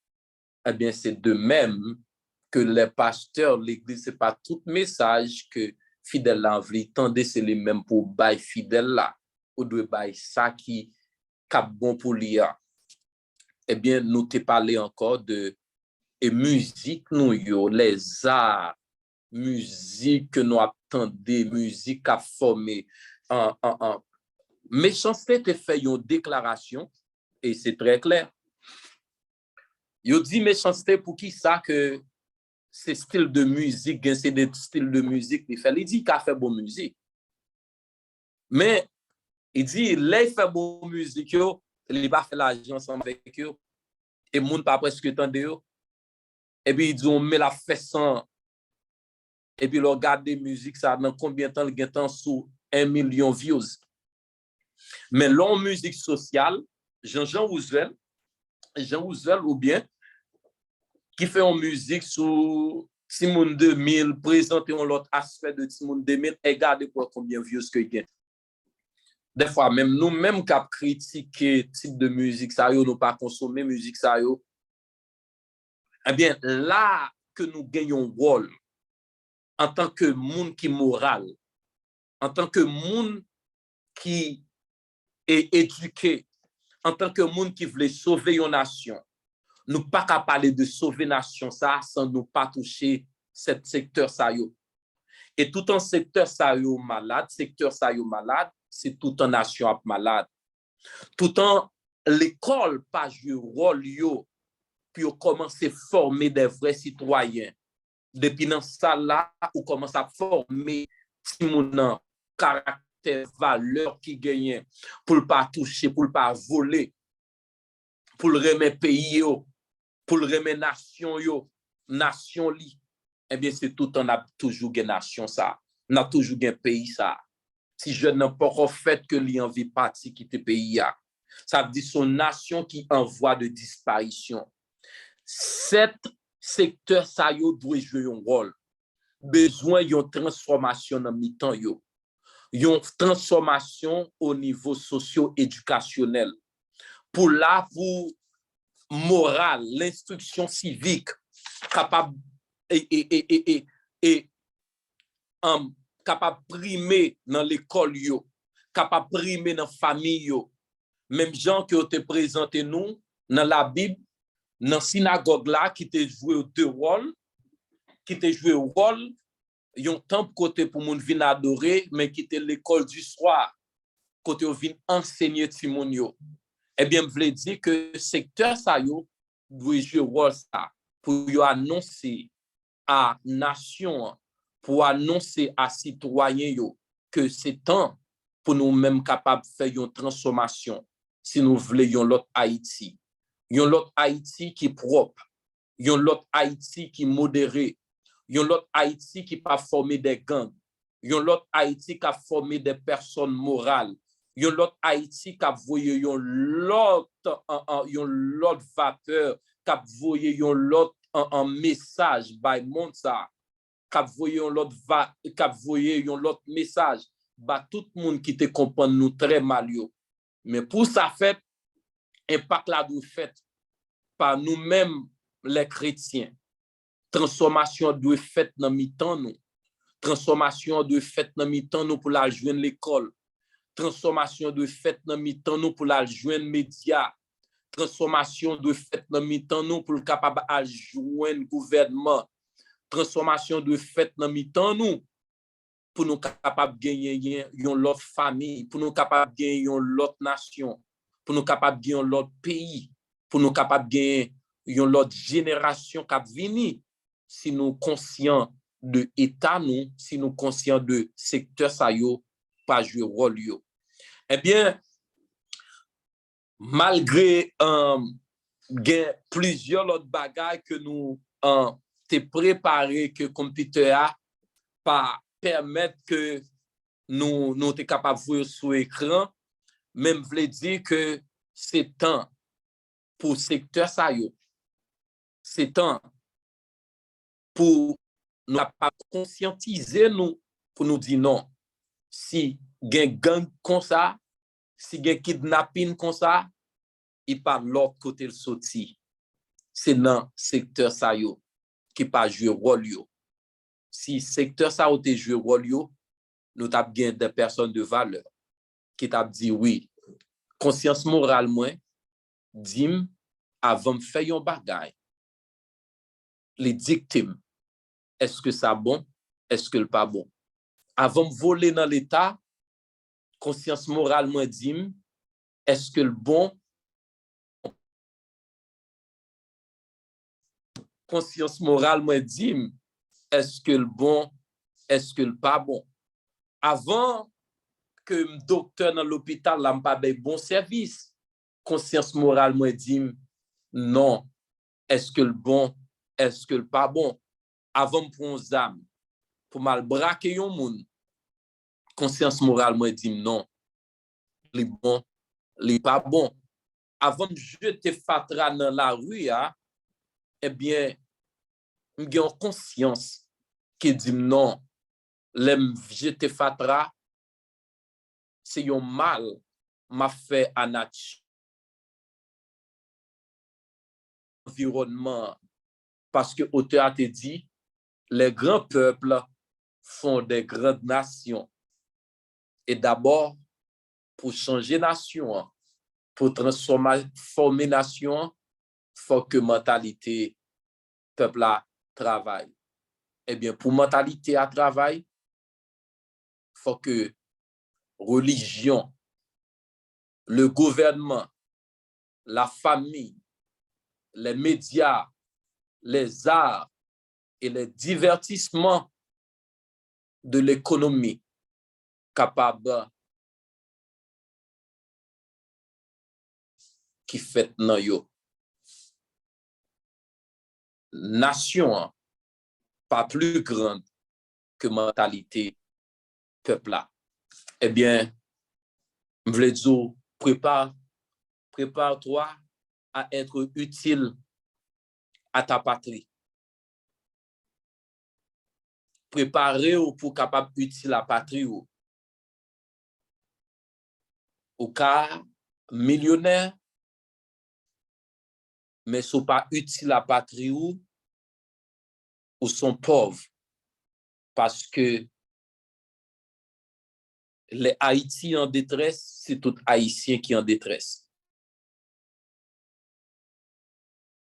Speaker 3: Eh bien c'est de même que les pasteurs l'église c'est pas tout message que fidèle l'envie tendez c'est les mêmes pour bail fidèle là ou de bail ça qui cap bon pour l'IA. Eh bien nous te parlé encore de et musique nous yo les arts musique que nous attendait musique a formé en méchanceté te fait une déclaration et c'est très clair. Yo dit méchanceté pour qui ça que c'est style de musique, c'est des styles de musique il fait. Il dit qu'il a fait bonne musique. Mais il dit il fait bonne musique yo, il va faire l'argent ensemble avec eux et monde pas presque tande yo. Et puis il dit on met la fait sans et puis le regarde des musiques ça dans combien de temps il gagne temps sous 1 million views. Mais l'on musique sociale, Jean Roosevelt ou bien qui fait en musique sur Simone 2000, présenter un autre aspect de Simone 2000, et regardez pour combien de views que il gagne. Des fois, même nous-mêmes qui critiqué type de musique, ça yo, nous pas consommer musique, ça yo. Eh bien, là que nous gagnons rôle, en tant que monde qui moral, en tant que monde qui est éduqué, en tant que monde qui voulait sauver une nation, nous pas qu'à parler de sauver nation ça sans nous pas toucher cet secteur ça yo. Et tout un secteur ça yo malade, c'est tout un nation malade. Tout un l'école pas jouer rôle yo pour commencer à former des vrais citoyens. Depuis dans ça là, on commence à former si mon caractère, valeur qui gagne pour pas toucher, pour pas voler, pour le remettre pays yo. pour le remettre nation li, eh bien, c'est tout on a toujours une nation ça. On a toujours un pays ça. Si je n'ai pas encore fait que li envie parti quitter pays là. Ça veut dire son nation qui en voie de disparition. Cet secteur ça yo doit jouer un rôle. Besoin d'une transformation dans mi-temps yo. Une transformation au niveau socio-éducationnel. Pour morale, l'instruction civique capable capable primer dans l'école yo, capable primer dans famille yo. Même gens qui ont été présentés nous dans la Bible, dans la synagogue là qui te joué deux rôles, qui te joué au rôle, yon temple côté pour moun vin adorer, mais qui était l'école du soir côté on vin enseigner timon yo. Eh bien, je voulais dire que secteur ça yo doit jouer rôle ça pour yo annoncer à nation, pour annoncer à citoyens yo que c'est temps pour nous même capables de faire une transformation si nous voulons l'autre Haïti. Yon l'autre Haïti qui est propre, yon l'autre Haïti qui est modéré, yon l'autre Haïti qui pas formé des gangs, yon l'autre Haïti qui a formé des personnes morales, yon l'autre Haïti qui a voyé yon l'autre vapeur, qui a voyé yon l'autre un message by monde ça, qui a voyé yon l'autre message bah tout le monde qui te comprend nous très mal yo. Mais pour ça fait impact là doit fait par nous-mêmes les chrétiens. Transformation doit fait dans mi-temps nous. Transformation doit fait dans mi-temps nous pour la joindre l'école. Transformation doit fait dans mi-temps nous pour la joindre médias. Transformation doit fait dans mi-temps nous pour capable à joindre gouvernement. Transformation doit fait dans mi-temps nous pour nous capable gagner une l'autre famille, pour nous capable gagner une l'autre nation, pour nous capable gagner l'autre pays, pour nous capable gagner une l'autre génération qui venir si nous conscients de état nous, si nous conscients de secteur ça yo pas jouer rôle yo. Eh bien malgré plusieurs autres bagages que nous t'es préparé que computer a pas permettre que nous sommes capables de voir sur l'écran, même voulait dire que c'est temps pour le secteur ça yo. C'est temps pour nous conscientiser nous pour nous dire non. Si il y a un gang comme ça, si il y a un kidnapping comme ça, il pas l'autre côté le sorti. C'est dans le secteur ça yo qui pas jouer rôle yo. Si secteur ça a joué rôle yo, nous t'a bien des personnes de valeur qui t'a dit oui, conscience morale moi, dim avant de faire un bagay. Les victimes, est-ce que ça bon, est-ce que le pas bon? Avant de voler dans l'état, conscience morale moi dim, est-ce que le bon? Conscience morale moi dim, est-ce que le bon, est-ce que le pas bon? Avant que le docteur dans l'hôpital n'a pas de bon service, conscience morale moi dit non, est-ce que le bon, est-ce que le pas bon? Avant de prendre une âme pour mal braquer un monde, conscience morale moi dit non, les bon, les pas bon. Avant de jeter fatra dans la rue, eh bien, j'ai une conscience qui dit non, les jeter fatra, c'est un mal m'a fait à nature. Environnement, parce que auteur a dit, les grands peuples font des grandes nations. Et d'abord, pour changer nation, pour transformer nation, il faut que mentalité peuple là travaille. Eh bien, pour mentalité à travail, il faut que religion, le gouvernement, la famille, les médias, les arts et les divertissements de l'économie capable qui fait nan yo. nation hein, pas plus grande que mentalité peuple là. Eh bien, je veux dire, prépare-toi à être utile à ta patrie. Préparez-vous pour capable utile à la patrie ou cas millionnaire, mais sont pas utiles à la patrie ou sont pauvres parce que les Haïtiens en détresse, c'est tout Haïtien qui est en détresse.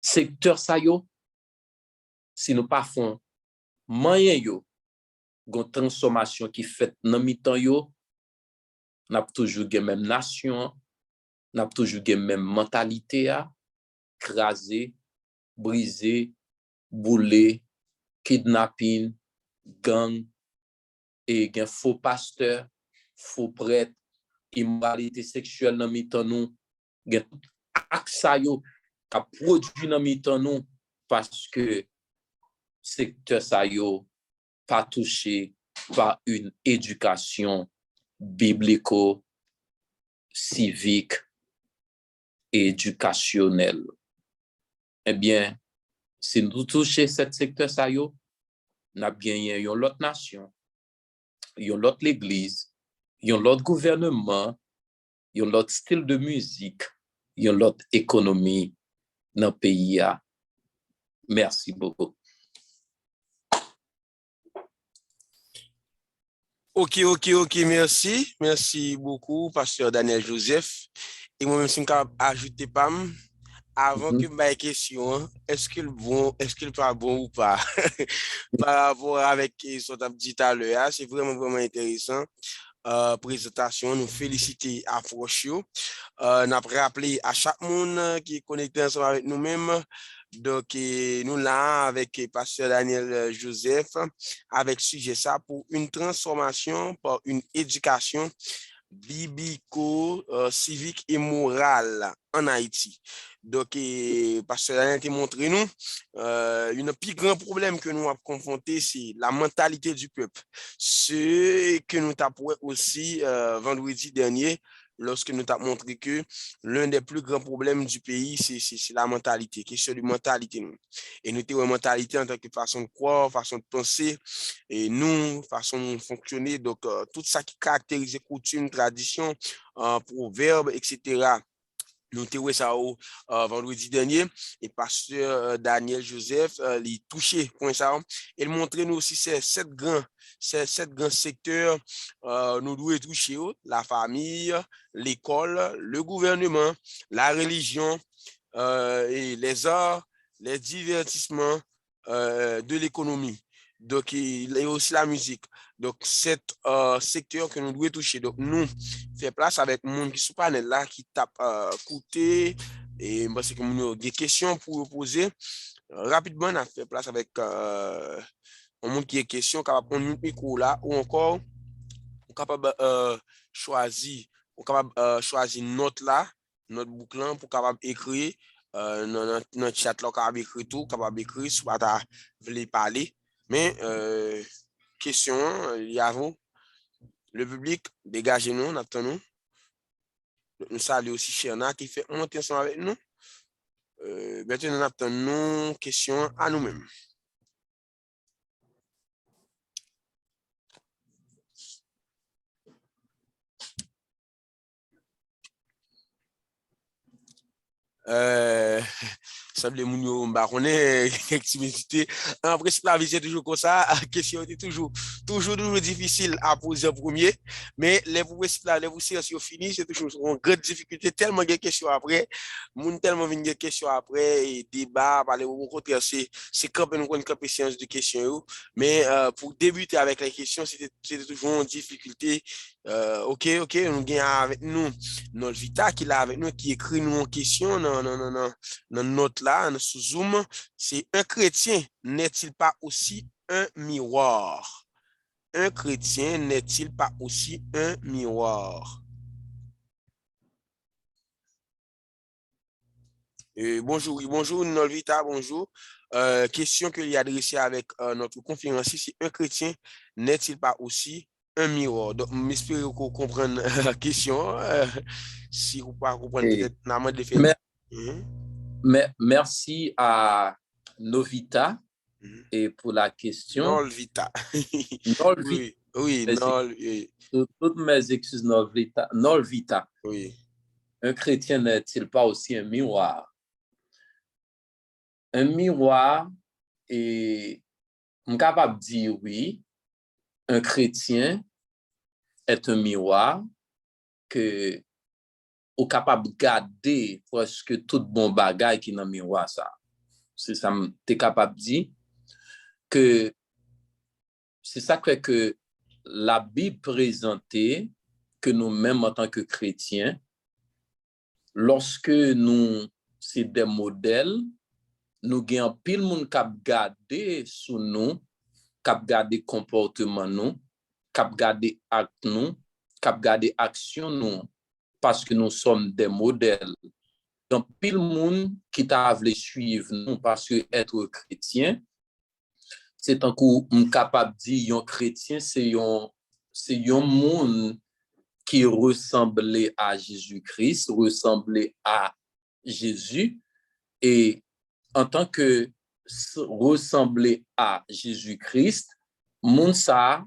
Speaker 3: Secteur ça yo, si nous pas font moyen yo, gon transformation qui fait dans mi-temps yo, n'a toujours gen même nation, n'a toujours gen même mentalité à craser, briser, bouler, kidnapping, gang et gen faux pasteur, faux prêtre, immoralité sexuelle dans mi-temps nous, gen ak sa yo ka produit dans mi-temps nous parce que secteur sa yo pas touché par une éducation biblico-civique et éducationnelle. Eh bien, si nous touchons ce secteur, ça y est, nous avons gagné une autre nation, une autre l'église, un autre gouvernement, un autre style de musique, une autre économie dans le pays. Merci beaucoup.
Speaker 1: Ok, merci. Merci beaucoup, Pasteur Daniel Joseph. Et moi-même, si je peux ajouter Pam, avant que je me question, est-ce qu'il pas bon ou pas? Par rapport avec ce qu'on a dit tout à l'heure, c'est vraiment intéressant. Présentation, nous féliciter à Frochio. Nous avons rappelé à chaque monde qui est connecté ensemble avec nous-mêmes. Donc, nous là avec Pasteur Daniel Joseph, avec sujet ça pour une transformation par une éducation biblico-civique et morale en Haïti. Donc, Pasteur Daniel a montré nous, un plus grand problème que nous avons confronté, c'est la mentalité du peuple. Ce que nous avons aussi vendredi dernier, lorsque nous avons montré que l'un des plus grands problèmes du pays, c'est la mentalité, question de mentalité. Nous. Et nous avons une mentalité en tant que façon de croire, façon de penser, et nous, façon de fonctionner. Donc, tout ça qui caractérise les coutumes, traditions, proverbes, etc. Nous avons ça vendredi dernier et Pasteur Daniel Joseph il touché point ça. Il montrait nous aussi ces sept grands secteurs nous devons toucher la famille, l'école, le gouvernement, la religion et les arts, les divertissements de l'économie. Donc, il y a aussi la musique. Donc, cet secteur que nous devons toucher. Donc, nous, fait place avec le monde qui sont pas là, qui tape côté. Et parce que nous avons des questions pour poser. Rapidement, on a fait place avec un monde qui est question, capable de prendre un micro là, ou encore, capable choisir note là, notre boucle pour capable écrire. Dans notre chat là, capable écrire tout, capable écrire, soit ta voulez parler. Mais, question, il y a vous, le public, dégagez-nous, on attend nous. Nous saluons aussi Cherna qui fait monter ensemble avec nous. Maintenant, nous attendons question à nous-mêmes. Semble mounio baronné activité en principe la vie c'est toujours comme ça question est toujours difficile à poser en premier mais les vous séances fini c'est toujours une grande difficulté tellement de questions après moun tellement vinn de questions après et débat parler au contraire c'est quand même une séance de questions mais pour débuter avec les questions c'était toujours une difficulté OK nous gagne avec nous notre Vita qui là avec nous qui écrit nous en question non notre là, sous Zoom, c'est un chrétien n'est-il pas aussi un miroir? Un chrétien n'est-il pas aussi un miroir? Bonjour, oui, bonjour Nolvita, bonjour. Question que y adressée avec notre conférencier, si un chrétien n'est-il pas aussi un miroir? Donc, j'espère que vous comprenez la question. Si vous ne comprenez
Speaker 3: Et
Speaker 1: peut-être, n'a de faire.
Speaker 3: mer-
Speaker 1: Mhm,
Speaker 3: merci à Novita
Speaker 1: mhm.
Speaker 3: et pour la question.
Speaker 1: Nolvita.
Speaker 3: Nolvita,
Speaker 1: Oui, oui,
Speaker 3: merci.
Speaker 1: oui,
Speaker 3: Toutes mes excuses, Nolvita. Nolvita,
Speaker 1: oui.
Speaker 3: un chrétien n'est-il pas aussi un miroir? Un miroir, et je suis capable de dire oui, un chrétien est un miroir que ou capable de garder presque tout bon bagage qui est dans le miroir ça. C'est ça, tu es capable de dire que c'est ça que la Bible présentait que nous-mêmes en tant que chrétiens, lorsque nous, c'est des modèles, nous gagnons pile monde cap garder sous nous, cap garder comportement nous, cap garder acte nous, cap garder action nous, parce que nous sommes des modèles. Donc, pile monde qui t'a voulu suivre nous parce que être chrétien, c'est un coup capable de dire un chrétien, c'est un monde qui ressemblait à Jésus-Christ, ressemblait à Jésus. Et en tant que ressembler à Jésus-Christ, moun ça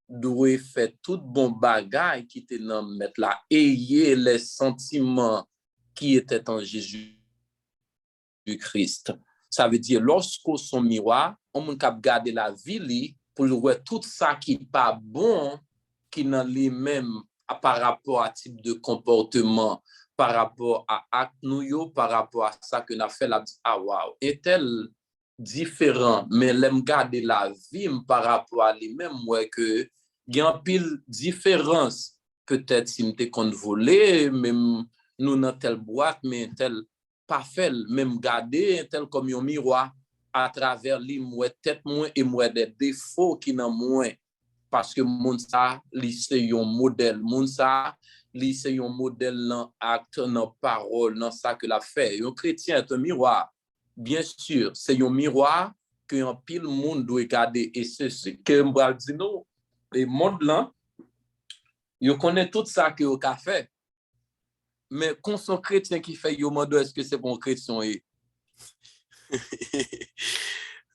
Speaker 3: doit faire tout bon bagage qui était dans mettre là, ayer les sentiments qui étaient en Jésus-Christ. Ça veut dire, lorsqu'on son miroir, on peut garder la vie pour voir tout ça qui n'est pas bon, qui n'a les mêmes par rapport à type de comportement, par rapport à acte nous, par rapport à ça que n'a fait la ah wow, est-elle différent, mais l'aime garder la vie par rapport à lui-même, ouais, que il y a une pile différence. Peut-être si m'était qu'on volé, même nous dans telle boîte, mais tel pas fait, même garder tel comme un miroir à travers lui, moi tête moins et moi des défauts qui n'ont moins parce que mon ça li c'est un modèle mon ça li c'est un modèle dans acte dans parole dans ça que l'a fait un chrétien est un miroir bien sûr c'est un miroir que un pile monde doit regarder et c'est ce que m'bral dit nous et monde là yo connaît tout ça que au a fait mais quand son chrétien qui fait yo monde est-ce que c'est bon chrétien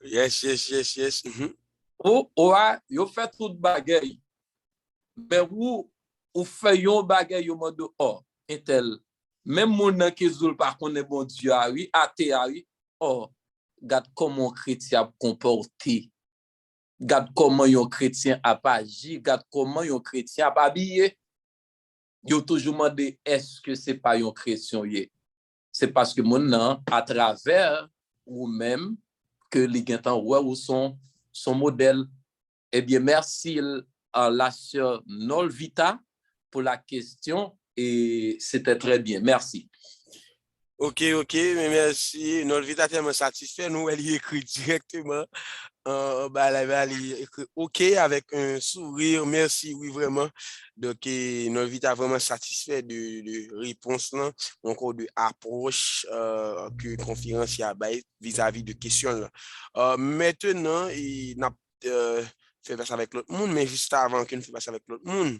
Speaker 1: Yes, yes, yes, yes. Mhm.
Speaker 3: ou yo fait tout bagay mais ou fait yon bagay yo mode oh intel même mon qui zoul par connaît bon Dieu a oui athée a oui oh regarde comment chrétien a comporté regarde comment yon chrétien a agi regarde comment yon chrétien a habillé yo toujours demandé est-ce que c'est pas yon chrétien yé c'est parce que mon nan à travers ou même que les gens ouais ou son modèle. Eh bien, merci à la sœur Nolvita pour la question et c'était très bien. Merci.
Speaker 1: Ok, ok, mais merci. Notre vie est tellement satisfait. Nous, elle y écrit directement. Elle y écrit OK avec un sourire. Merci, oui, vraiment. Donc, notre vie est vraiment satisfait de réponse, là, encore de approche que conférence y a vis-à-vis de questions. Là. Maintenant, il n'a fait face avec l'autre monde, mais juste avant qu'il ne fasse face avec l'autre monde.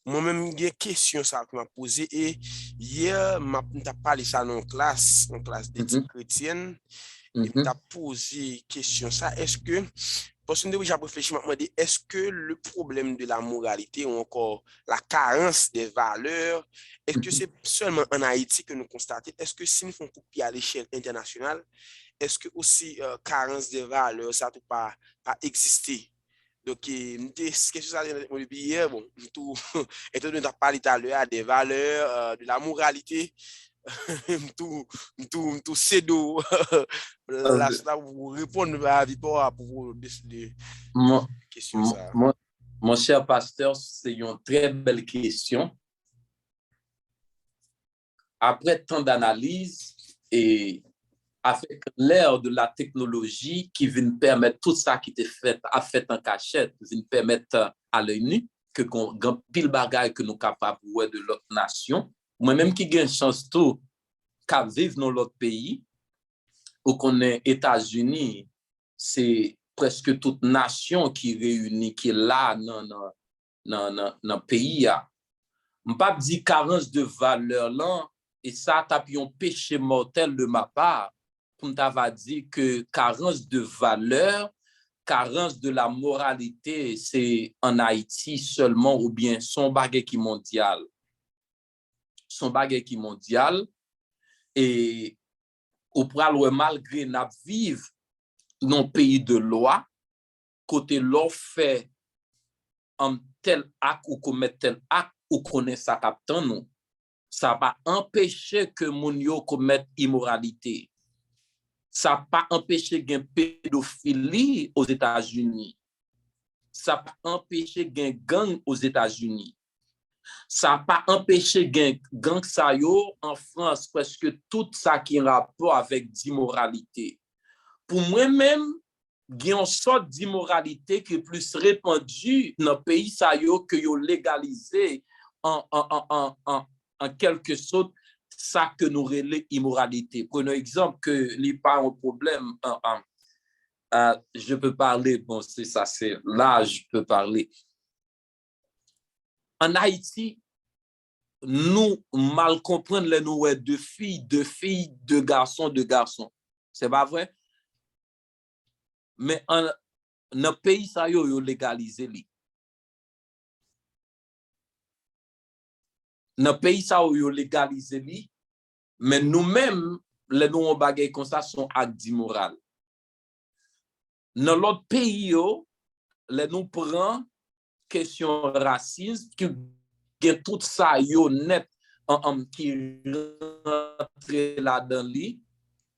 Speaker 1: Moi-même, il y a une question ça que m'a posée et hier, m'a parlé ça dans une classe d'éthique
Speaker 3: Mhm,
Speaker 1: chrétienne et m'a
Speaker 3: mhm,
Speaker 1: posé question ça. Est-ce que, parce que j'ai réfléchi, m'a demandé, est-ce que le problème de la moralité ou encore la carence des valeurs, est-ce que
Speaker 3: mhm.
Speaker 1: c'est seulement en Haïti que nous constatons? Est-ce que si nous faisons copier à l'échelle internationale, est-ce que aussi carence des valeurs, ça ne peut pas exister? Donc, qu'est-ce que ça veut dire hier? Bon, tout, étant donné que tu as parlé tout à l'heure des valeurs, de la moralité, tout c'est d'eau. Là,
Speaker 3: Euh,
Speaker 1: ça vous répondre à la pour vous décider
Speaker 3: Mon,
Speaker 1: question
Speaker 3: mon,
Speaker 1: ça.
Speaker 3: mon, mon cher pasteur, c'est une très belle question. Après tant d'analyse et avec l'ère de la technologie qui vient permettre tout ça qui était fait, a fait en cachette, vient permettre à l'œil nu que qu'on pile bagaille que nous capables de l'autre nation. Moi-même qui gagne chance tout qui vivent dans l'autre pays, ou qu'on est États-Unis, c'est presque toute nation qui réunit, qui est là dans le pays. Je ne pas dire carence de valeur là, et ça, t'as un péché mortel de ma part, pour t'avoir dit que carence de valeur, carence de la moralité, c'est en Haïti seulement, ou bien son bagage qui mondial. Son bagage qui mondial, et au pral malgré n'a vivre dans pays de loi, côté l'on fait un tel acte ou commettre tel acte ou connaît ça captant nous, ça va empêcher que moun yo commettre immoralité. Ça pas empêcher gain pédophilie aux États-Unis. Ça pas empêcher gain gang aux États-Unis. Ça pas empêcher gang sa yo en France, parce que tout ça qui est rapport avec d'immoralité. Pour moi-même, il y a une sorte d'immoralité qui est plus répandue dans le pays ça yo que yo légalisé en quelque sorte ça que nous relève immoralité. Prenons exemple que il n'y a pas un problème. Je peux parler, bon, c'est ça, c'est là, je peux parler. En Haïti, nous mal comprendre les nous deux filles, deux garçons. C'est pas vrai? Mais dans le pays, ça yo légalisé li. Dans le pays, ça yo légalisé li. Mais nous-mêmes, les nous bagay comme ça sont actes immoral. Dans l'autre pays, les nous prend question raciste, qui tout ça yo net qui rentre là-dedans li,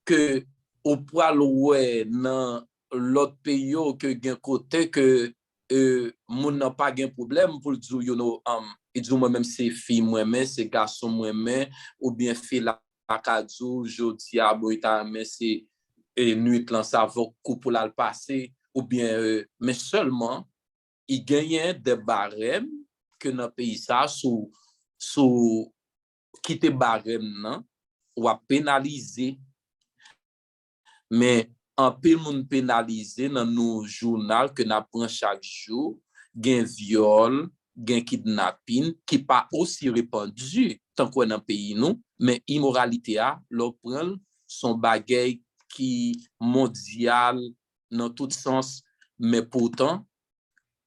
Speaker 3: que au poil ouais dans l'autre pays que gen côté que moun n'a pas gen problème pour dire you know il dit moi même c'est fille moi même c'est garçon moi même ou bien fille la kadou jodi a boita mais c'est nuit là ça va couper là le passé ou bien mais seulement il gagne des barèmes que dans pays ça sous quitter barème nan ou à pénaliser. Mais en pile moun pénalisé dans nos journal que n'a prend chaque jour, gen viol, gen kidnapping qui pas aussi répandu tant qu'on dans pays nous, mais immoralité a l'on prend son bagay qui mondial dans tout sens, mais pourtant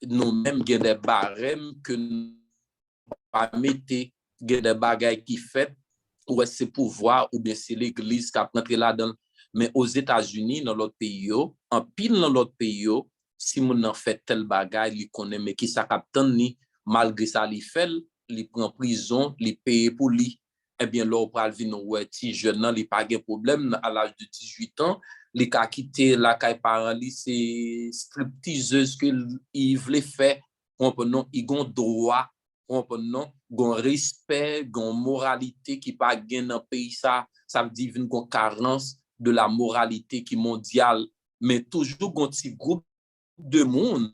Speaker 3: nous même gen des barèmes que pas mettre gen des bagay qui fait ou c'est pouvoir ou bien c'est l'église qui a rentré là-dedans. Mais aux États-Unis, dans l'autre pays, en pile dans l'autre pays, si moun en fait tel bagay, il connaît, mais qui ça capte ni, malgré ça, il fait, il prend prison, il paye pour lui. Eh bien, là, on parle de nous, si jeune, il pas de problème, à l'âge de 18 ans, il a quitté la caille parent, c'est stripteaseuse qu'il voulait faire, comprenons, il a droit, comprenons, il a respect, il a moralité qui pas gain dans le pays, ça veut dire qu'il y a une carence de la moralité qui est mondiale, mais toujours un petit groupe de monde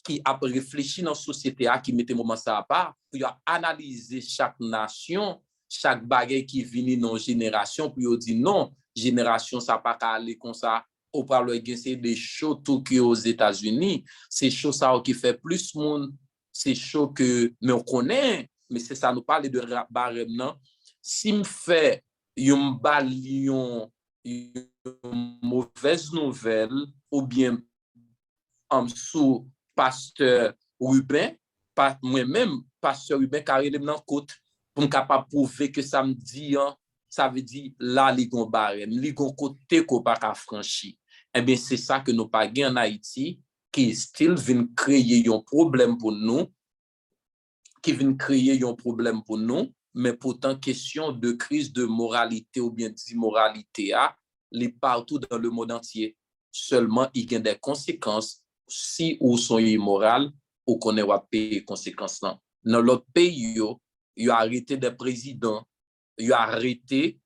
Speaker 3: qui a réfléchi dans la société qui mette moment ça à part pour analyser chaque nation, chaque bagage qui vient dans génération pour dire non, génération ça pas aller comme ça. Au parle c'est des choses tout qui aux États-Unis, c'est choses ça qui fait plus monde, c'est choses que mais on connaît, mais c'est ça nous parle de barème non. Si me fait une mauvaise nouvelle ou bien sous pasteur Ruben, moi-même pasteur Ruben carrément dans côte pour me capable prouver que ça me dit ça veut dire là li gon barème li gon côté ko pas franchi. Eh bien c'est ça que nous pas gain en Haïti qui still vient créer un problème pour nous mais pourtant question de crise de moralité ou bien d'immoralité les partout dans le monde entier. Seulement il y a des conséquences si ou sont immoral ou qu'on est payer conséquences là. Dans l'autre pays il a arrêté des présidents, il a arrêté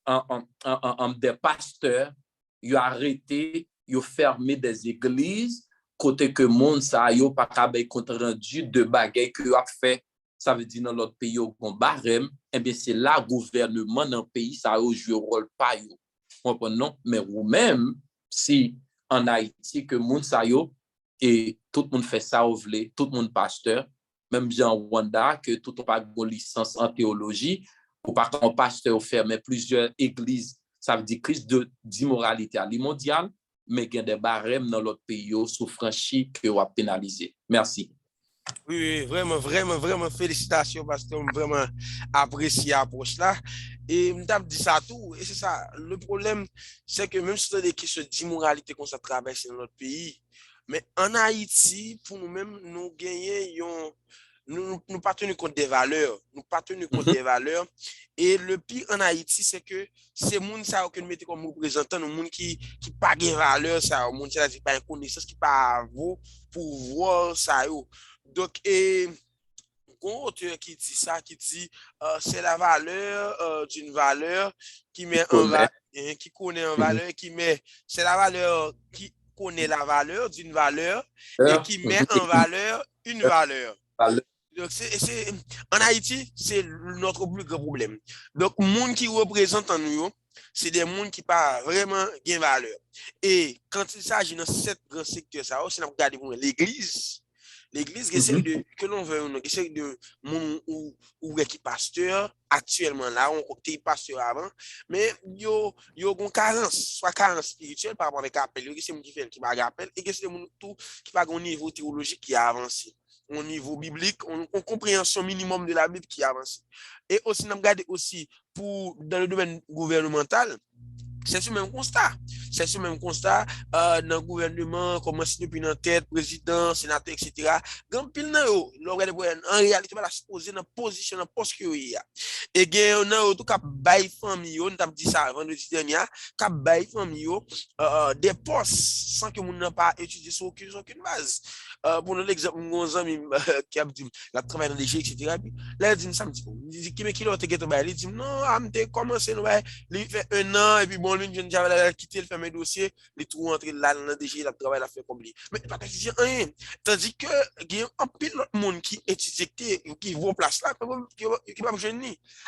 Speaker 3: des pasteurs, il a arrêté, il a fermé des églises côté que monde ça yo pas capable compte rendu de bagaille que a fait ça veut dire dans l'autre pays au barème, eh bien c'est là gouvernement dans le pays ça joue rôle pas yo. Comprenez non, mais ou même si en Haïti que moun sa yo et tout le monde fait ça ou vle, tout le monde pasteur, même bien en Rwanda que tout le monde pas de licence en théologie ou pas qu'un pasteur ferme plusieurs églises, ça veut dire crise d'immoralité à mondiale, mais il y a des barèmes dans l'autre pays sous franchi que on pénaliser. Merci.
Speaker 1: Oui, vraiment, vraiment, vraiment, félicitations parce que vraiment apprécié l'approche là. Et je dit ça tout. Et c'est ça. Le problème, c'est que même si tu as des questions d'immoralité qu'on se traverse dans notre pays, mais en Haïti, pour nous-mêmes, nous gagnons, nous pas tenir compte des valeurs. Nous pas tenir compte des valeurs. Et le pire en Haïti, c'est que c'est les gens que nous mettons comme représentants, les gens qui pas de valeur, ça, les gens qui pas de connaissance, qui pas vos pouvoir, ça. Donc, un auteur qui dit ça, qui dit c'est la valeur d'une valeur qui met en valeur, qui connaît en valeur, qui met, c'est la valeur qui connaît la valeur d'une valeur et qui met en valeur une valeur. Donc, en Haïti, c'est notre plus grand problème. Donc, les gens qui représentent en nous, c'est des gens qui pas vraiment gain valeur. Et quand il s'agit de cet grand secteur, ça, si on regarde l'église, que l'on veut, on essaie de mon ou qui pasteur actuellement là, on était pasteur avant, mais yo une carence, soit carence spirituelle par rapport avec appel, c'est mon qui fait qui va appel et que c'est mon tout qui va un niveau théologique qui a avancé, au niveau biblique, on compréhension minimum de la Bible qui a avancé. Et aussi nous regarder aussi pour dans le domaine gouvernemental. C'est ce même constat. C'est ce même constat dans le gouvernement, commencé depuis dans tête, président, sénateur, etc. Grand pile nan yo, en réalité, la supposé dans position, dans poste que y a. Et gen nan yo tout cap bay famille yo, nous t'a dit ça vendredi dernier, cap bay famille yo des postes sans que moun n'a pas étudié sur aucune base. Pour l'exemple, mon ami qui a dit la travail dans les GIE, etc. Puis là il dit ça me dit qui l'autre qui est il dit non, j'ai commencé il fait 1 an et puis bon lui j'avais quitté le fermer dossier, les trous entrer là dans le DG, la travail la fait comme lui. Mais pas étudier rien. Tandis que il y a un pile d'autres monde qui étudie qui vont place là qui pas jeune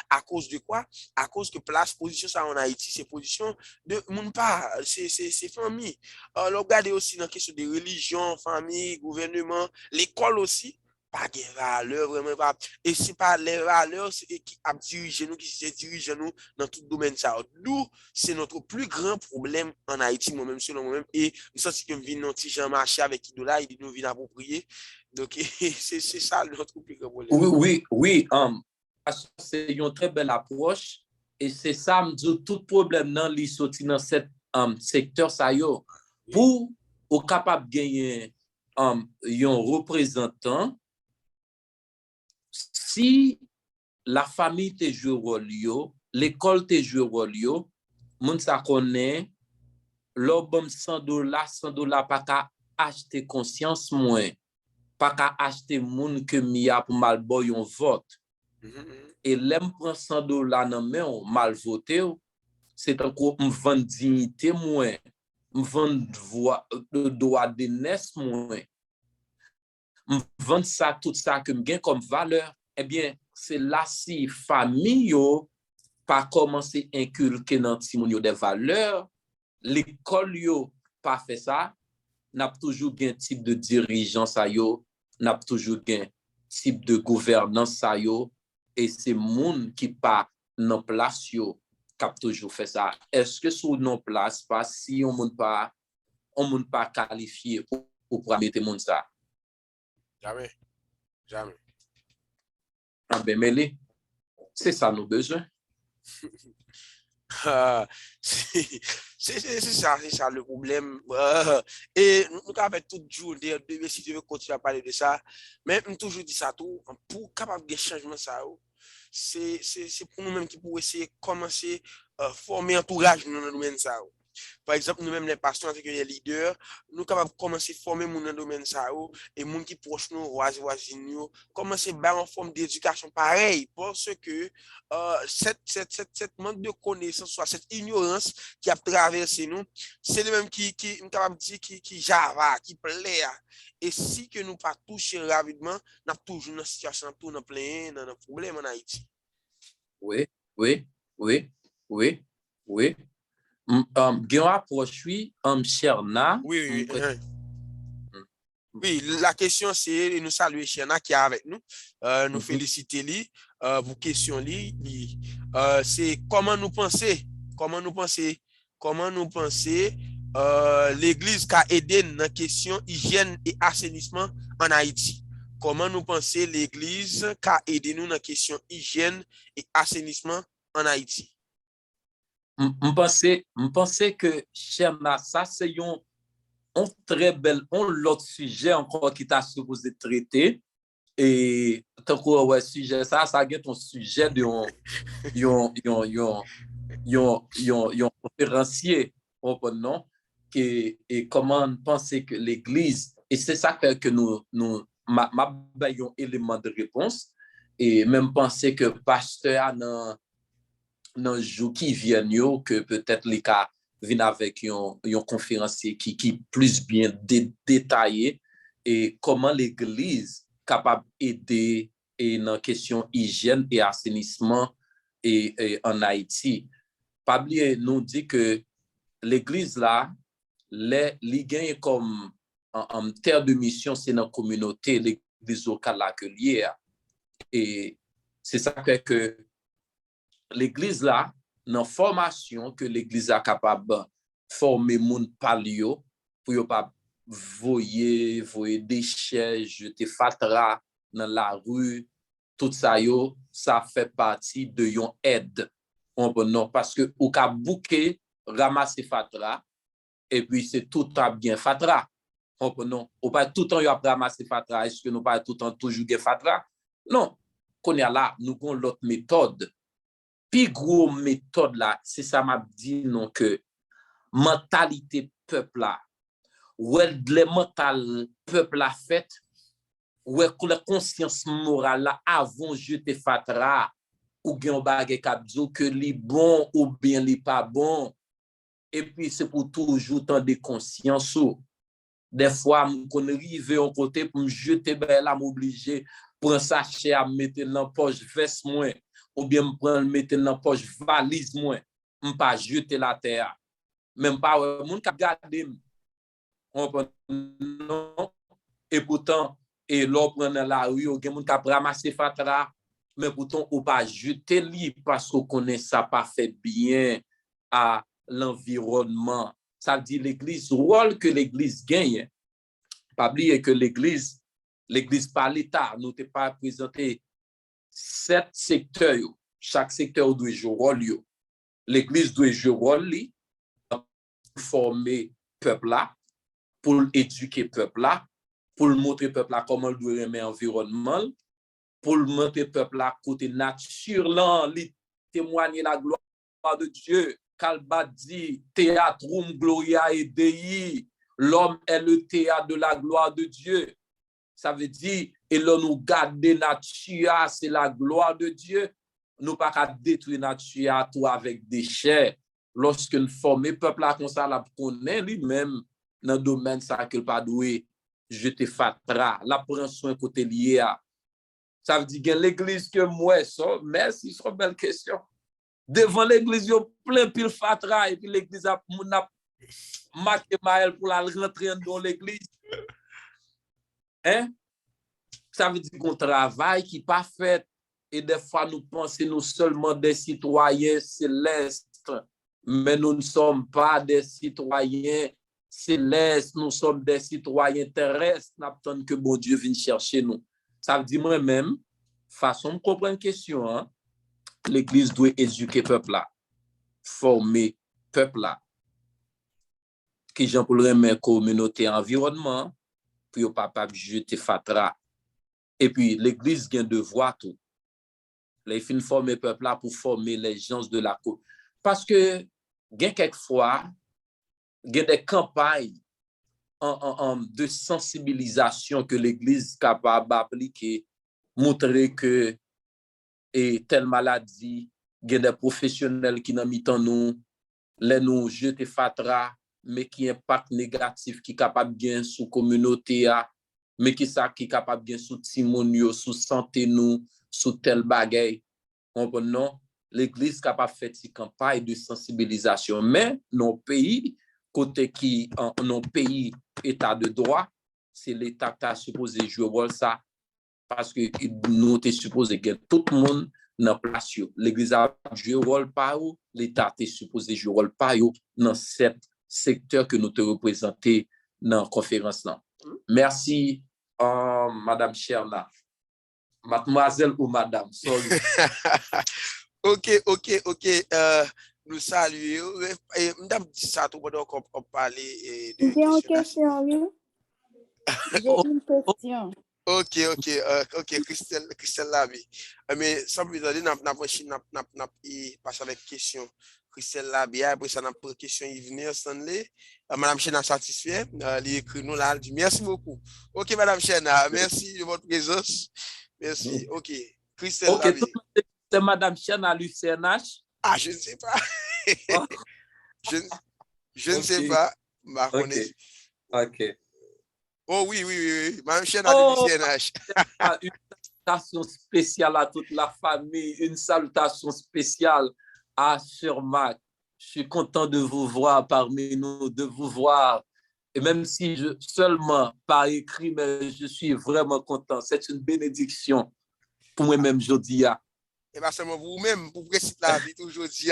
Speaker 1: à cause de quoi? À cause que place position ça en Haïti, c'est position de monde pas c'est famille. Alors regardez aussi dans question de religion, famille, gouvernement, l'école aussi pas de valeur vraiment pas et c'est pas les valeurs qui a dirigé nous qui se dirige nous dans tout domaine ça. D'où c'est notre plus grand problème en Haïti moi-même selon moi-même et je sens que me vinn un petit Jean marché avec Idola il nous vient approprier donc c'est ça notre plus grand problème.
Speaker 3: Oui, c'est une très belle approche et c'est ça me dit tout problème dans li sorti dans cet secteur ça yo pour au capable gagner un représentant. Si la famille te joue rôle yo, l'école te joue rôle yo, moun sa connaît l'obam $100 pas qu'à acheter conscience moins, pas qu'à acheter moun que mia pour mal boy on vote. Et l'aime prend $100 nan main mal voté, c'est encore me vendre dignité moins, me vendre droit de naissance moins. Vendre ça, tout ça que me gain comme valeur, eh bien, c'est là si famille yo pas commencer à inculquer dans ti moun yo des valeurs, l'école yo pas fait ça, n'a toujours gain type de dirigeant ça yo, n'a toujours gain type de gouvernance ça yo, et c'est moun qui pas dans place yo qui toujours fait ça. Est-ce que sous non place pas si on moun pas qualifié pour mettre moun ça?
Speaker 1: Jamais.
Speaker 3: Ah ben, Mélé, c'est ça nos besoins.
Speaker 1: C'est ça le problème. Et nous avons tout jour, si tu veux continuer à parler de ça, mais nous toujours dit ça tout, pour capable de changement ça, c'est pour nous-mêmes qui pouvons essayer de commencer à former un entourage dans le domaine ça. Par exemple, nous-mêmes, les pasteurs, avec les leaders, nous sommes capables de commencer à former mon domaine ça, et les gens qui proches nous, voisins, commencer à en forme d'éducation pareil, parce que cette manque de connaissance, soit cette ignorance qui a traversé nous, c'est le même qui capable de dire, qui java, qui plaît. Et si que nous pas toucher rapidement, nous avons toujours une situation, tout dans plein, dans un problème en Haïti.
Speaker 3: Oui, oui, oui, oui, oui. Gen approche, oui, Cherna.
Speaker 1: Oui, oui. Oui, la question c'est, nous saluer Chena qui est avec nous, nous féliciter lui pour question lui, c'est comment nous penser l'église qui a aidé dans la question hygiène et assainissement en Haïti. Comment nous penser l'église qui a aidé nous dans la question hygiène et assainissement en Haïti.
Speaker 3: Je pense que Cherna, ça c'est un très bel, l'autre sujet encore qui t'a supposé traiter. Et tant que ouais sujet ça gagne ton sujet de yon conférencier non et comment penser que l'église et c'est ça que nous ma un élément de réponse et même penser que pasteur dans jour qui viennent que peut-être les cas viennent avec un conférencier qui plus bien détaillé et comment l'église capable d'aider et dans question hygiène et assainissement et en Haïti. Pas oublier nous dit que l'église là les gagne comme en terre de mission c'est dans la communauté l'église locale là que lié et c'est ça que l'église là dans formation que l'église est capable de former moun palio pour yo pas voyer déchets jeter fatra dans la rue tout ça ça fait partie de yon aide non parce que ou ka bouquet ramasser fatra et puis c'est tout à bien fatra non ou pas tout le temps y a ramasser fatra est-ce que nous pas tout le temps toujours gen fatra non qu'on y a là nous avons l'autre méthode. Puis gros méthode là, c'est ça m'a dit non que mentalité peuple là. Ouais les mental peuple là fait ouais que la conscience morale là avant jeter fatra ou gen bagay k'ap di que li bon ou bien li pas bon et puis c'est pour toujours tant de conscience ou des fois qu'on rive en côté pour me jeter ben là m'obligé prendre sachet à mettre dans poche veste moins ou bien me prendre mettre dans poche valise moins me pas jeter la terre même pas moun ka garder non et pourtant et l'on prend dans la rue ou gen moun ka ramasser fatra mais pourtant ou pas jeter li parce qu'on connaît ça pas fait bien à l'environnement ça dit l'église rôle que l'église gagne pas oublier que l'église par l'état nous t'ai pas présenté 7 secteurs chaque secteur doit jouer rôle l'église doit jouer rôle pour former peuple là pour éduquer peuple là pour montrer peuple là comment il doit aimer environnement pour montrer peuple là côté nature là témoigner la gloire de Dieu Kalba dit théâtrum gloria et dei l'homme est le théâtre de la gloire de Dieu ça veut dire et là nous garder nature c'est la gloire de Dieu nous pas qu'à détruire nature tout avec déchets lorsque nous former peuple là comme ça la connaît lui-même dans le domaine ça que pas doué jeter fatra la prend soin côté lié à ça veut dire que l'église que moi ça merci c'est une belle question devant l'église yo plein pile fatra et puis l'église a marqué Maël pour la rentrer dans l'église hein ça veut dire qu'on travaille qui pas fait et des fois nous pensons nous seulement des citoyens célestes mais nous ne sommes pas des citoyens célestes nous sommes des citoyens terrestres n'attendons que bon Dieu vienne chercher nous ça veut dire moi-même façon de comprendre une question hein l'église doit éduquer peuple là former peuple là qui j'en pour remettre communauté environnement pour pas jeter fatra et puis l'église a un devoir tout les fins former peuple là pour former les gens de la côte parce que quelquefois il y a des campagnes de sensibilisation que l'Église est capable d'appliquer, montrer que telle maladie, il y a des professionnels qui n'ont mis en nous, les nous jeter fatra, mais qui impact négatif, qui est capable bien sur la communauté, mais qui est capable bien sur timonio, sur santé nous, sur tel bagay. Comprenons? L'Église est capable de faire une campagne de sensibilisation, mais nos pays, côté qui, nos pays état de droit, c'est l'État qui a supposé jouer rôle ça, parce que nous sommes supposé que tout le monde dans place. L'Église a joué rôle par où, l'État est supposé jouer rôle par où dans cet secteur que nous te représentons dans la conférence. Merci, Madame Cherna. Mademoiselle ou Madame, sorry.
Speaker 1: Ok. Nous saluons. Madame dit ça tout pendant qu'on parlait de
Speaker 4: J'ai une
Speaker 1: question.
Speaker 4: question, oui. J'ai une question.
Speaker 1: Ok, Christelle Labi. Mais sans plus tarder, n'a passé avec question. Christelle Labi, après ça, n'a pas question Yves Stanley. Madame Chena satisfait. Il écrit nous là, elle dit merci beaucoup. Ok, Madame Chena, merci de votre présence. Merci. Ok, Christelle
Speaker 3: Ok,
Speaker 1: Labi.
Speaker 3: c'est Madame Chena à l'UCNH.
Speaker 1: Ah, je ne sais pas. Je ne sais pas.
Speaker 3: Ok.
Speaker 1: Oh oui. Madame Chena de l'UCNH.
Speaker 3: Une salutation spéciale à toute la famille, une salutation spéciale à Sœur Mac. Je suis content de vous voir parmi nous, de vous voir. Et même si seulement par écrit, mais je suis vraiment content. C'est une bénédiction pour moi-même, aujourd'hui.
Speaker 1: Et pas seulement vous-même, pour préciter la vie aujourd'hui,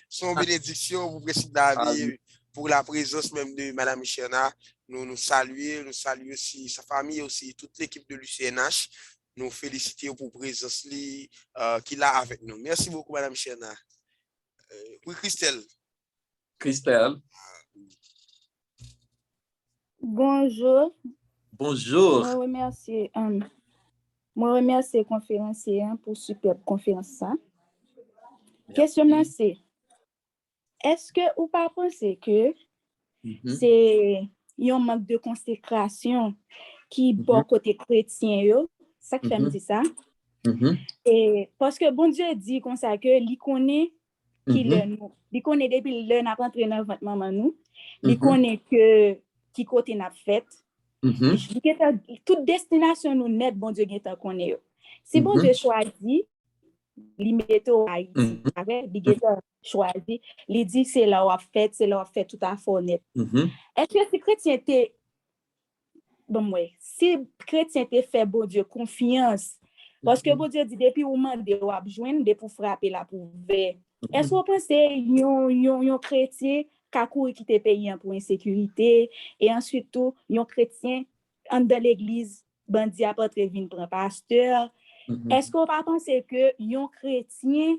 Speaker 1: son bénédiction, pour préciter la vie, pour la présence même de Madame Chena. Nous saluons aussi sa famille, aussi toute l'équipe de l'UCNH. Nous félicitons pour la présence qu'il a avec nous. Merci beaucoup, Madame Chena. Oui, Christelle.
Speaker 4: Bonjour.
Speaker 3: Bonjour.
Speaker 4: Moi remercie le conférencier pour superbe conférence. Question c'est, est-ce que vous pas pensez que c'est un manque de consécration qui bon côté chrétien yo, ça qui fait me dire ça? Et parce que bon Dieu dit comme ça que il connaît qui il connaît depuis le n'a rentré dans votre maman nous, il connaît que qui côté n'a fait. Toute destination nous net bon Dieu gen tan connaît yo. Si bon Dieu choisit li mette au Haïti avec li gen choisi, li dit c'est là où a fait tout à fait honnête. Est-ce que si chrétien te bon ouais, si chrétien te fait bon Dieu confiance parce que bon Dieu dit depuis ou mande ou a joindre de pour frapper la pour ver. Est-ce que vous pensez yon chrétien ka courir quitter pays pour insécurité et ensuite tout yon chrétien en dans l'église bandi a pas très vinn prend pasteur? Est-ce que vous pas penser que yon chrétien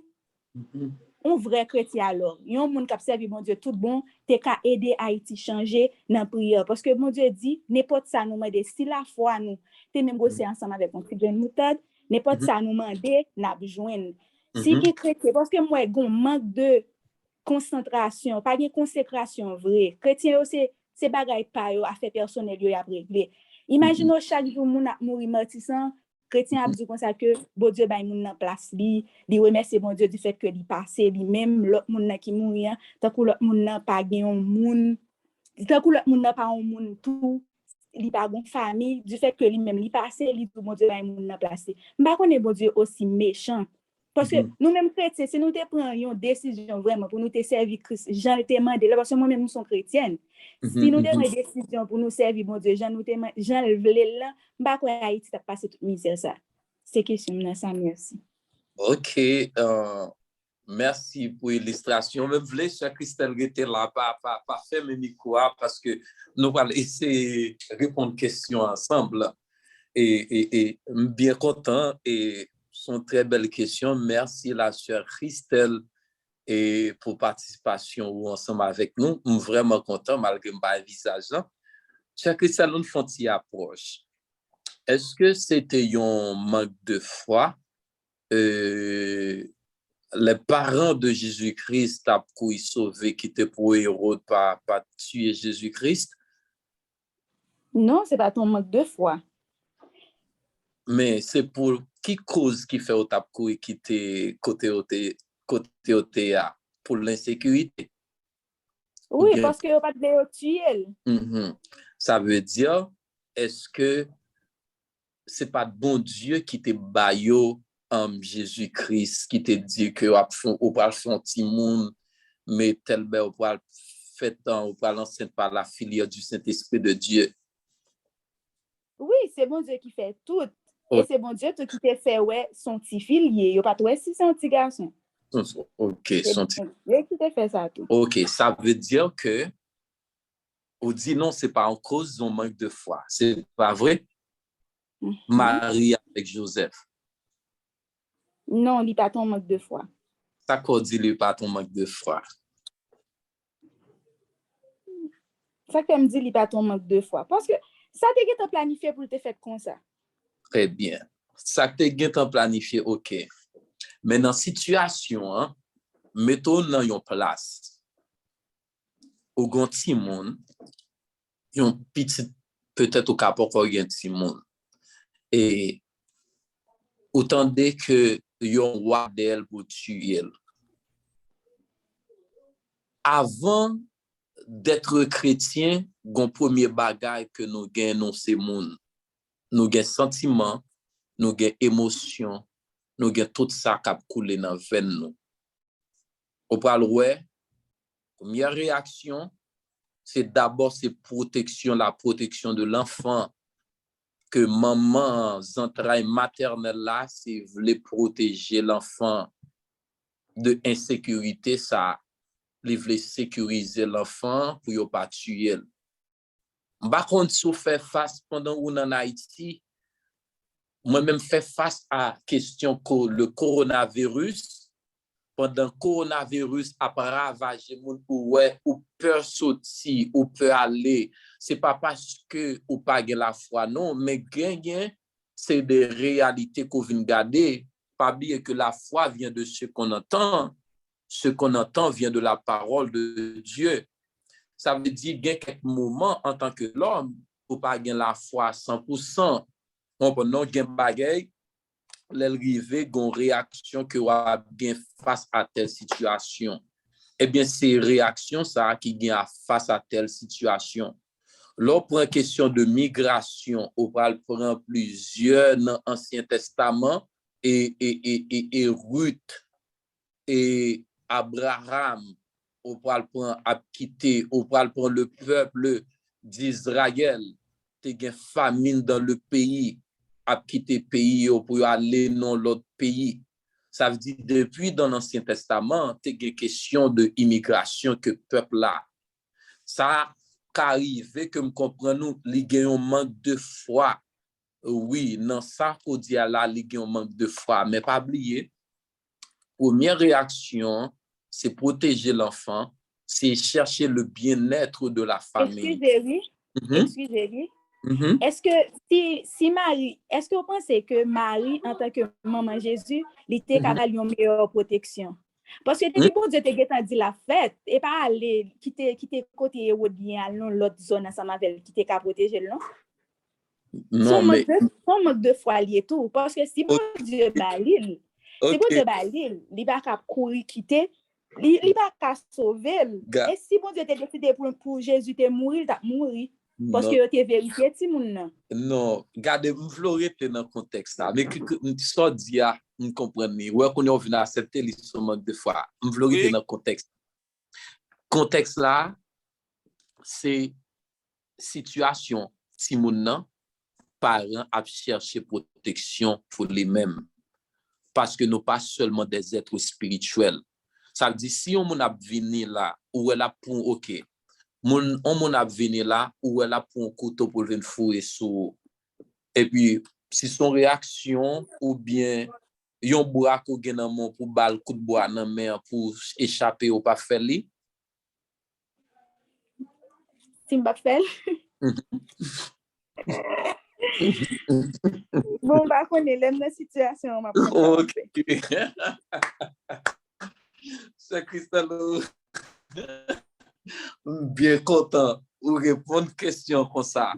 Speaker 4: un vrai chrétien alors yon moun k'ap servi bon Dieu tout bon te ka aider Haïti changer dans prière parce que bon Dieu dit n'importe ça nous demander si la foi nous te même gosser ensemble avec un petit grain de moutarde n'importe ça nous demander n'a besoin si qui chrétien parce que moi gon manque de concentration pas de consécration vrai chrétien c'est bagay pa yo affaire personnelle yo y a régler imagine chaque jour moun a mourir martissant chrétien a dit comme ça que bon Dieu bay moun nan place li remercier bon Dieu du fait que li passé li même l'autre moun nan qui mourir tant que l'autre moun nan pas gen un moun tant que l'autre moun nan pas un moun tout li pas gon famille du fait que lui même li passé li tout bon Dieu bay moun nan place m'pa connait bon Dieu aussi méchant parce que nous même chrétiens si nous te prend une décision vraiment pour nous te servir Christ Jean était mandé parce que moi même nous sommes chrétiennes si nous avons une décision pour nous servir bon Dieu Jean nous te Jean le là m'pa quoi Haïti t'a passé toute misère ça c'est question là ça merci.
Speaker 3: OK, merci pour l'illustration. Même voulais cher Christelle était là pas faire mes micro parce que nous allons essayer de répondre aux questions ensemble et bien content et sont très belles questions. Merci la sœur Christelle et pour participation ensemble avec nous. Je suis vraiment content malgré mon visage. Chère Christelle, nous faisons une approche. Est-ce que c'était un manque de foi les parents de Jésus-Christ t'a pour y sauver, qui te pour Hérode pas tuer Jésus-Christ.
Speaker 4: Non, c'est pas ton manque de foi.
Speaker 3: Mais c'est pour qui cause qui fait au tap qui te côté au théâtre pour l'insécurité.
Speaker 4: Oui,
Speaker 3: Bien.
Speaker 4: parce que vous pas de tuer.
Speaker 3: Ça veut dire, est-ce que c'est pas bon Dieu qui te baillot Jésus-Christ, qui te dit que ou pas son petit monde, mais tel ben ou pas fait ou pas l'enceinte par la filière du Saint-Esprit de Dieu.
Speaker 4: Oui, c'est bon Dieu qui fait tout.
Speaker 3: Oh.
Speaker 4: Et c'est bon Dieu tout qui te fait ouais son petit filier. Yo pas toi si c'est un petit garçon.
Speaker 3: OK, son petit.
Speaker 4: Dieu qui te fait ça tout.
Speaker 3: OK, ça veut dire que on dit non, c'est pas en cause d'un manque de foi. C'est pas vrai? Marie avec Joseph.
Speaker 4: Non, il pas ton manque de foi.
Speaker 3: Ça qu'on dit il pas ton manque de foi.
Speaker 4: Ça que me dit il pas ton manque de foi parce que ça te planifié pour te faire comme ça.
Speaker 3: Très bien. Ça te planifié, OK. Mais dans situation, hein, mettons dans une place au grand petit monde, un petit peut-être au cap encore un petit monde. Et autant dès que yon roi d'elle pour tuer. Avant d'être chrétien, gon premier bagage que nous gagnons c'est monde. Nous gagnons sentiment, nous gagnons émotion, nous gagnons tout ça qui a coulé dans la veine nous. Au pral ouais, première réaction, c'est d'abord la protection de l'enfant que maman entrailles maternelle là, c'est voulait protéger l'enfant de insécurité, ça voulait sécuriser l'enfant pour ne pas tuer. Par contre, si on fait face pendant qu'on est en Haïti, moi-même fait face à la question le coronavirus. Pendant le coronavirus a ravagé moun ou peut sortir, ou peut aller. C'est pas parce que ou pas la foi, non, mais gain, c'est des réalités qu'on vient garder. Pas bien que la foi vient de ce qu'on entend. Ce qu'on entend vient de la parole de Dieu. Ça veut dire qu'il y a quelques moments en tant que l'homme, ou pas la foi à 100%. On peut non gain bagay. L'arrivée d'une réaction que vous avez bien face à telle situation. Eh bien, c'est réaction ça qui gagne face à telle situation. L'on prend question de migration, on prend plusieurs dans l'Ancien Testament et Ruth et Abraham, on prend à quitter, on prend le peuple d'Israël, il y a une famine dans le pays. À quitter le pays pour aller dans l'autre pays. Ça veut dire depuis dans l'Ancien Testament, il y a une question d'immigration que le peuple a. Ça arrive que nous comprenons qu'il y a un manque de foi. Oui, dans ça qu'on dit là, il y a un manque de foi. Mais pas oublier, première réaction, c'est protéger l'enfant, c'est chercher le bien-être de la famille.
Speaker 4: Excusez-moi. Est-ce que si Marie, est-ce que vous pensez que Marie, en tant que maman Jésus, il était capable d'une meilleure protection? Parce que bon Dieu te dit la fête et pas aller quitter côté Hérodien dans l'autre zone ensemble avec qui était capable protéger non?
Speaker 3: Non, mais
Speaker 4: son manque de foi lié tout parce que si bon Dieu balil, si bon Dieu balil, il va pas courir quitter, il va pas sauver. Et si bon Dieu te décidé pour Jésus te mourir, t'a mourir. Parce que tu es vérifié, ti moun.
Speaker 3: Non, regardez, je veux dans le contexte là. Mais ça dit, vous comprenez. Ouais, qu'on est venu accepter le manque de foi. Je veux dans le contexte. Contexte là, c'est situation. Si moun parents a cherché protection pour les-mêmes. Parce que nous pas seulement des êtres spirituels. Ça veut dire, si on a venu là, ou elle a pour, ok. On a venu là où elle a pour un couteau pour venir fouiller sous. Et puis, si son réaction ou bien yon bois ko gen nan mon pour bal coup de bois nan main pour échapper ou pas faire li.
Speaker 4: Si m'pa faire. Bon, bah, on est dans la situation.
Speaker 3: Ok. C'est Christelle, bien content ou répondre question comme ça.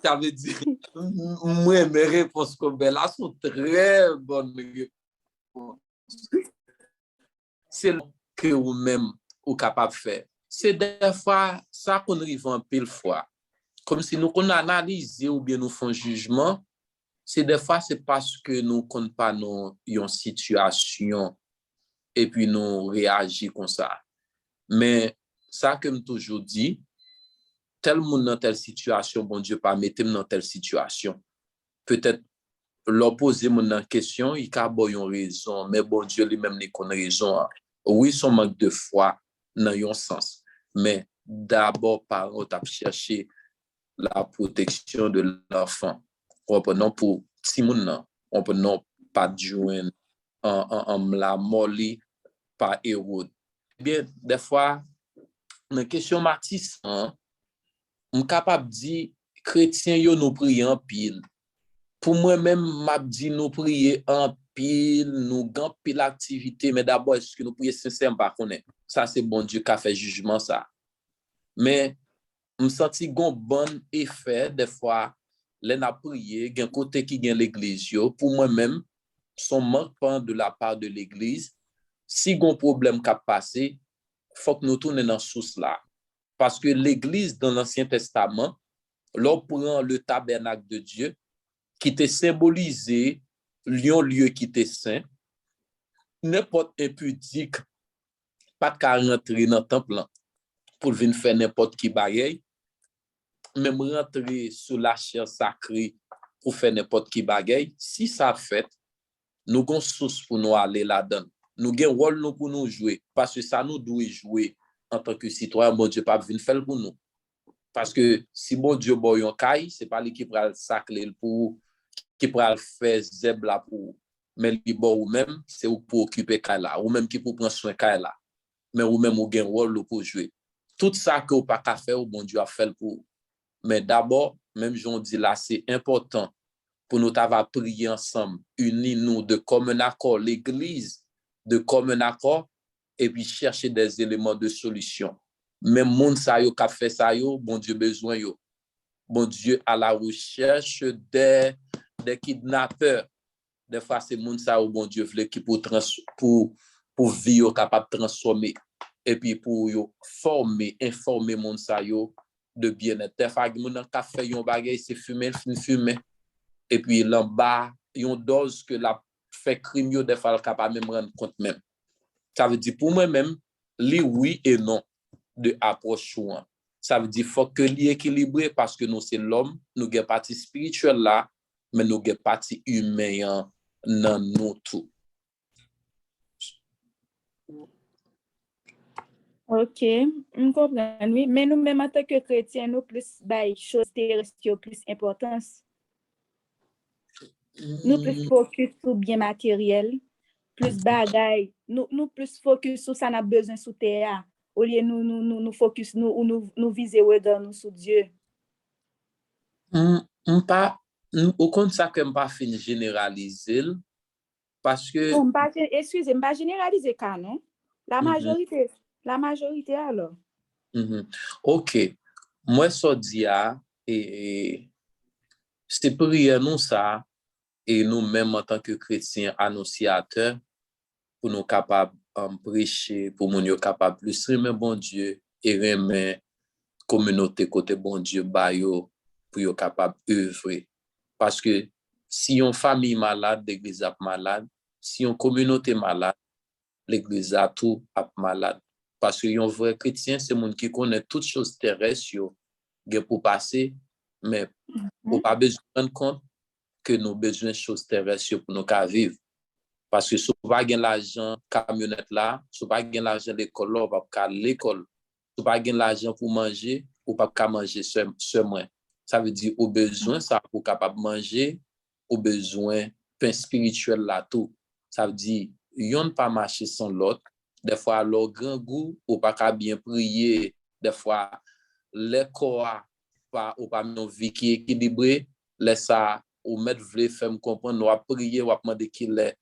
Speaker 3: Ça veut dire, moi, mes réponses comme là sont très bonnes réponses. C'est que vous-même ou capable de faire. C'est des fois ça qu'on arrive en pile fois. Comme si nous qu'on analyse ou bien nous faisons jugement, c'est des fois c'est parce que nous ne connaissons pas une situation et puis nous réagissons comme ça. Mais ça que je toujours dit, tel monde dans telle situation, bon Dieu pas mettre dans telle situation. Peut-être l'opposé mon en question, il a une raison, mais bon Dieu lui-même n'est qu'une raison. Oui, son manque de foi dans un sens, mais d'abord parents t'a cherché la protection de l'enfant. On peut non pour Simon, on peut non pas joindre en la molly par Hérode. Bien, des fois, dans la question Matisse, on est capable de dire chrétiens yo nous prier en pile. Pour moi-même, m'a dit nous prier en pile, nous gagnons pile activité, mais d'abord, est-ce que nous prions sincèrement par connaître? Ça, c'est bon Dieu qui a fait jugement ça. Mais je sens un bon effet, des fois, les n'a prié, il y a un côté qui gagne l'église. Pour moi-même, son manquement de la part de l'église, si il y a un problème qui a passé, il faut que nous tournions dans ce sens-là. Parce que l'église dans l'Ancien Testament, l'on prend le tabernacle de Dieu, qui était symbolisé, un lieu qui était saint, n'importe impudique, pas qu'à rentrer dans le temple pour venir faire n'importe qui bagaille, même rentrer sur la chair sacrée pour faire n'importe qui bagaille, si ça fait, nous avons source pour nous aller là-dedans. Nous avons un rôle pour nous jouer, parce que ça nous doit jouer en tant que citoyen, bon Dieu pas venir faire pour nous. Parce que si bon Dieu boy un caille, c'est pas lui qui prend le sacré pour qui pourra faire zeb là pour mais li bon ou même c'est pour occuper caille là ou même qui pour prendre soin caille là mais ou même ou gain rôle pour jouer tout ça que ou pas qu'à faire bon Dieu a fait pour mais d'abord même j'on dit là c'est important pour nous avoir prier ensemble unis nous de commun accord l'église de commun accord et puis chercher des éléments de solution même monde ça yo qu'a fait ça yo bon Dieu besoin yo bon Dieu à la recherche des kidnappeurs. Des fois, c'est moun ça ou bon Dieu voulait qui pour vie capable de transformer et puis pour yo former, informer moun ça yo de bien-être. Des fois, moun nan ka fait yon bagay c'est fumer et puis l'en bas yon dose que la fait crime yo des fois capable même rendre compte même. Ça veut dire pour moi même li oui et non de approche chouan. Ça veut dire faut que li équilibré parce que nous c'est l'homme, nous gen partie spirituelle là, mais nous gen partie humain dans nous tout.
Speaker 4: Ok, je comprends, oui. Mais nous-mêmes, en tant que chrétiens, nous plus des choses terrestres plus importance. Nous plus focus sur bien matériel, plus bagaille. Nous plus focus sur ça n'a besoin sous terre. Au lieu nous focus nous viser regard nous sur Dieu.
Speaker 3: Pas au compte ça que pas fin généraliser parce que
Speaker 4: excusez, pas généraliser car non. La majorité alors.
Speaker 3: OK. Moi ça dit et c'est prier nous ça et nous même en tant que chrétiens annonciateurs pour nous capables prêcher pour nous capable plus aimer bon Dieu et aimer communauté côté bon Dieu bayo pour yo capable œuvrer parce que si une famille malade l'église a malade si une communauté malade l'église a tout a malade parce que un vrai chrétien c'est monde qui connaît toutes choses terrestres yo pour passer mais on pas besoin de rendre compte que nous besoin de choses terrestres pour nous vivre parce que si on pas gain l'argent camionnette là si on pas gain l'argent l'école là on va pas l'école si on pas gain l'argent pour manger ou pas manger seulement ça veut dire au besoin ça pour capable manger au besoin pain spirituel là tout ça veut dire yon pas marcher sans l'autre des fois leur grand goût ou pas bien prier des fois les corps pas ou pas une vie qui équilibrée laisse ça ou mettre vle faire comprendre ou prier ou demander qu'il est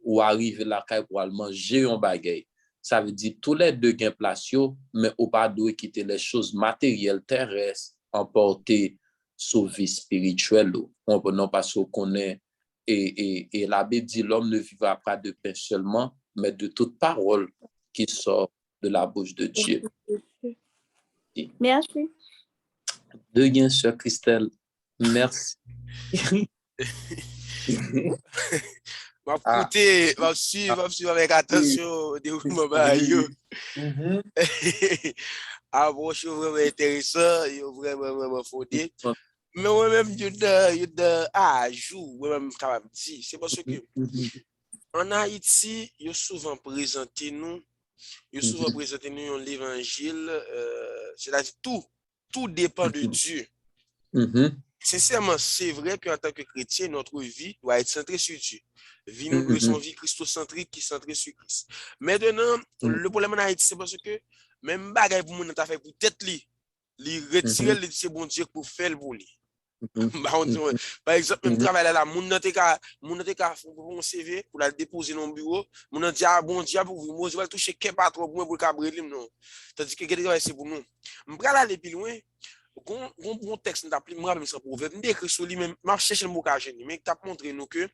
Speaker 3: ou arriver la caille pour aller manger un bagay ça veut dire tous les deux gain place yo, mais ou pas doit quitter les choses matérielles terrestres, emporter sauver spirituel. On peut non parce qu'on est et la Bible dit l'homme ne vivra pas de pain seulement, mais de toute parole qui sort de la bouche de Dieu.
Speaker 4: Merci.
Speaker 3: De rien, sœur Christelle. Merci.
Speaker 1: Va suivre avec attention des moments yo. Approche vraiment intéressant, vraiment fondé. Mais moi-même, moi-même, capable de dire, c'est parce que en Haïti, il souvent présenté nous, l'évangile, c'est-à-dire tout dépend de Dieu. Sincèrement, c'est vrai qu'en tant que chrétien, notre vie doit être centrée sur Dieu. Vie nous doit son vie christocentrique qui est centrée sur Christ. Maintenant, le problème en Haïti, c'est parce que même bagaille pour moun t'a fait pour tête li retirer le c'est bon Dieu pour faire le pour lui. Par exemple, même travail là, moun nan te ka pour un CV pour la déposer dans le bureau, moun nan dit ah bon Dieu pour vous, moi je vais toucher qu'un patron pour moi pour cabrer non. Tandis que quelqu'un c'est pour nous. M'pral aller plus loin. Bon texte n'a plus moi même sans proverbe, m'écrit sur lui même, m'a chercher le mot caché, mais t'a montré nous que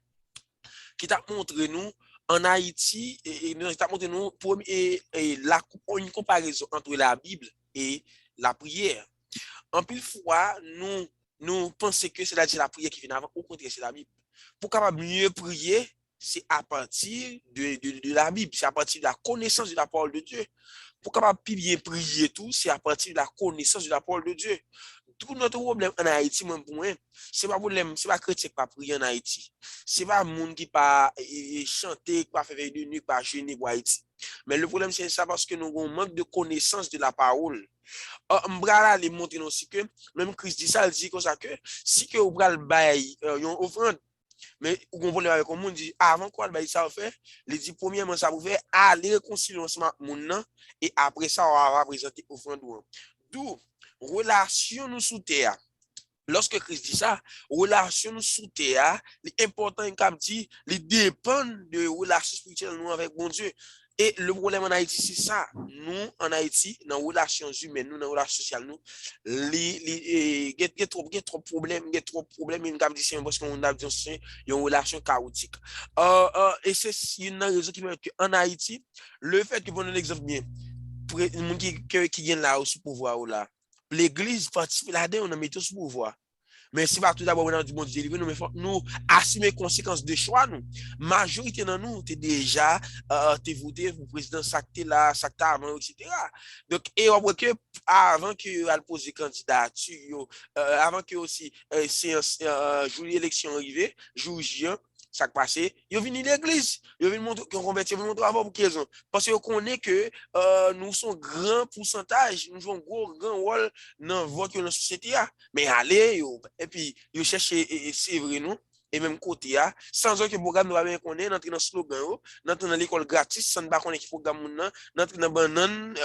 Speaker 1: qui t'a montré nous en Haïti et t'a montré nous une comparaison entre la Bible et la prière. En pile fois, nous pensons que c'est la prière qui vient avant, au contraire, c'est la Bible. Pour capable mieux prier, c'est à partir de la Bible, c'est à partir de la connaissance de la parole de Dieu. Pour capable bien prier tout, c'est à partir de la connaissance de la parole de Dieu. Tout notre problème en Haïti, moi, pour moi, c'est pas problème, c'est pas chrétien qui pas prier en Haïti. C'est pas monde qui pas chanter, qui pas faire de nuit, qui pas jeûner pour Haïti. Mais le problème, c'est ça parce que nous avons un manque de connaissance de la parole. M'brala les montrer aussi que même Christ dit ça, il dit comme ça que si que vous bral bail une offrande, mais vous comprenez avec comme on dit avant quoi bail ça fait, il dit premièrement ça vous fait aller réconcilier ensemble moun et après ça on va présenter offrande. D'où relation nous sous terre. Lorsque Christ dit ça, relation nous sous terre, l'important comme dit, il dépend de relation spirituelle nous avec bon Dieu. Et le problème en Haïti, c'est ça. Nous, en Haïti, dans les relations humaines, nous, dans les relations sociales, nous, il y a trop de problèmes, c'est parce qu'on a dit c'est une relation chaotique. Et c'est une raison qui veut qu'en Haïti, le fait que, bon, un exemple bien, pour les gens qui viennent là sous pouvoir, là, l'église participe là-dedans, on a mis tout sous pouvoir. Mais si pas tout d'abord on a du bon Dieu délivré nous, mais faut nous assumer les conséquences de choix nous. Majorité dans nous t'es déjà t'es voté pour président sacté là, sacté avant etc. Donc et on voit que avant que elle poser candidature avant que aussi séance jour élection arrivé, jour J ça passé, ils viennent l'église, ils viennent montrer qu'on convertit, ils montrer avant pour quelle raison? Parce qu'on connaît que nous sommes grand pourcentage, nous jouons grand rôle dans votre la société mais allez et puis ils cherchent c'est vrai nous et même côté sans que programme nous va bien connaître dans le slogan dans l'école gratis sans pas connaître qui programme dans banane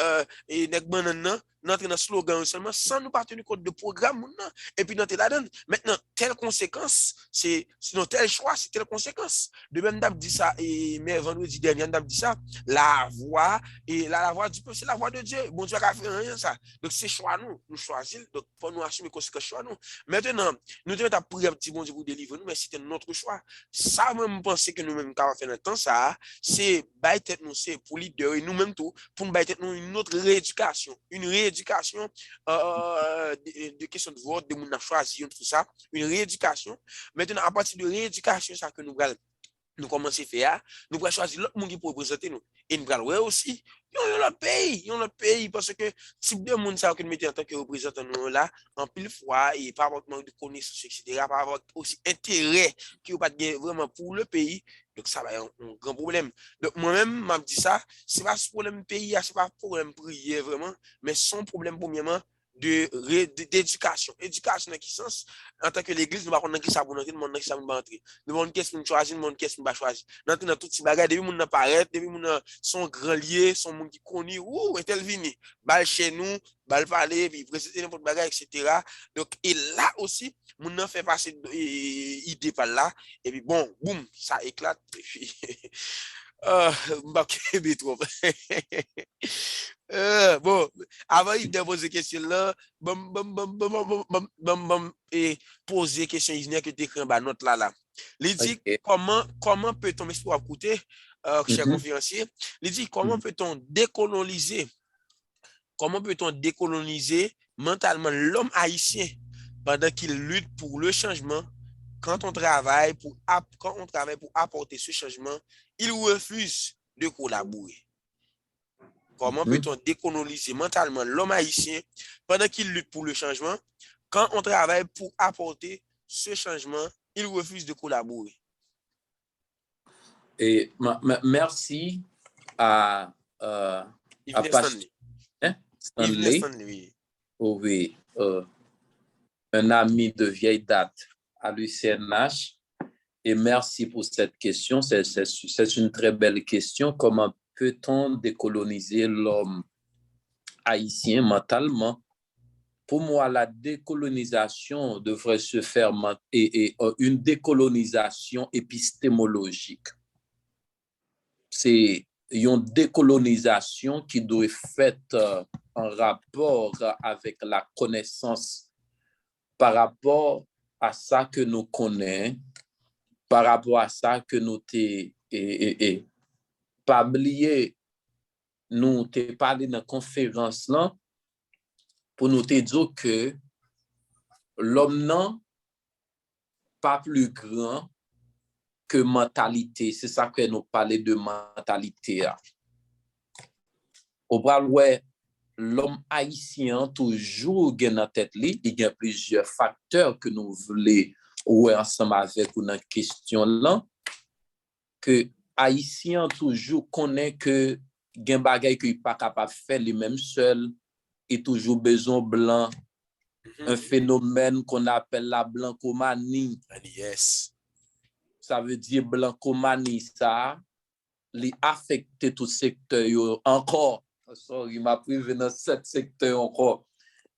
Speaker 1: et nek banane dans le slogan seulement sans nous pas tenir compte de programme et puis dans là-dedans maintenant telle conséquence c'est sinon tel choix c'est telle conséquence de même d'ab dit ça et mais vendredi dernier d'ab dit ça la voix et la voix du peuple c'est la voix de Dieu bon Dieu a fait rien ça donc c'est choix nous choisir donc pour nous assumer conséquences choix nous maintenant nous devons ta prier petit bon Dieu pour délivrer nous mais c'était notre choix ça même penser que nous même quand on fait notre temps ça c'est bailler tête nous c'est pour leader et nous même tout pour nous bailler tête nous une autre rééducation de questions de vote de mon choisi tout ça une rééducation maintenant à partir de rééducation ça que nous commençons à faire nous allons choisir l'autre monde qui peut représenter nous et nous allons aussi ils ont le pays parce que type de monde ça que nous mettons en tant que représentant nous là en pile fois et par votre manque de connaissances etc par votre aussi intérêt qui pas vraiment pour le pays donc ça va être un grand problème donc moi-même m'a dit ça c'est pas ce problème pays c'est pas problème prière vraiment mais son problème premièrement d'éducation. Éducation dans quel sens? En tant que l'église, nous ne savons pas qui ça pour entrer, nous ne savons pas entrer. Nous avons qu'est-ce qu'on choisit, nous avons qu'est-ce qu'on va choisir. Dans tout ces bagages, depuis nous apparaît, depuis nous sont grand liés, sont monde qui connaît, ou est tel vini, bal chez nous, bal parler, puis présenter n'importe bagage, etc. Donc, et là aussi, nous avons fait passer idée par là, et puis bon, boum, ça éclate, et puis M'a kebe trop. Bon, avant de poser question là, et poser question que tu écrit en note là. Il dit
Speaker 3: Ok.
Speaker 1: comment peut-on, mais pour écouter, cher
Speaker 3: Mhm.
Speaker 1: conférencier, il dit comment peut-on décoloniser mentalement l'homme haïtien pendant qu'il lutte pour le changement? Quand on travaille pour apporter ce changement, il refuse de collaborer. Comment
Speaker 3: Mhm.
Speaker 1: peut-on décoloniser mentalement l'homme haïtien pendant qu'il lutte pour le changement? Quand on travaille pour apporter ce changement, il refuse de collaborer.
Speaker 3: Et merci à, à
Speaker 1: Yves
Speaker 3: Pasteur
Speaker 1: Stanley. Yves
Speaker 3: Stanley,
Speaker 1: Stanley,
Speaker 3: oui, un ami de vieille date à l'UCNH. Et merci pour cette question. C'est une très belle question. Comment peut-on décoloniser l'homme haïtien mentalement? Pour moi, la décolonisation devrait se faire et une décolonisation épistémologique. C'est une décolonisation qui doit être faite en rapport avec la connaissance par rapport à ça que nous connaissons, par rapport à ça que nous pas oublier, nous t'ai parlé dans la conférence là pour nous te dire que l'homme non pas plus grand que mentalité. C'est ça que nous parlons de mentalité. Au bras ouais, l'homme haïtien toujours gagne dans tête li, il y a plusieurs facteurs que nous voulons ouais ensemble avec une question là que haïtien toujours connaît que gen bagay que il pas capable faire lui-même seul et toujours besoin blanc, un phénomène qu'on appelle la blancomanie.
Speaker 1: Yes.
Speaker 3: Ça veut dire blancomanie ça li affecte tout secteur yo encore. Sorry, m'a privé dans 7 secteurs encore.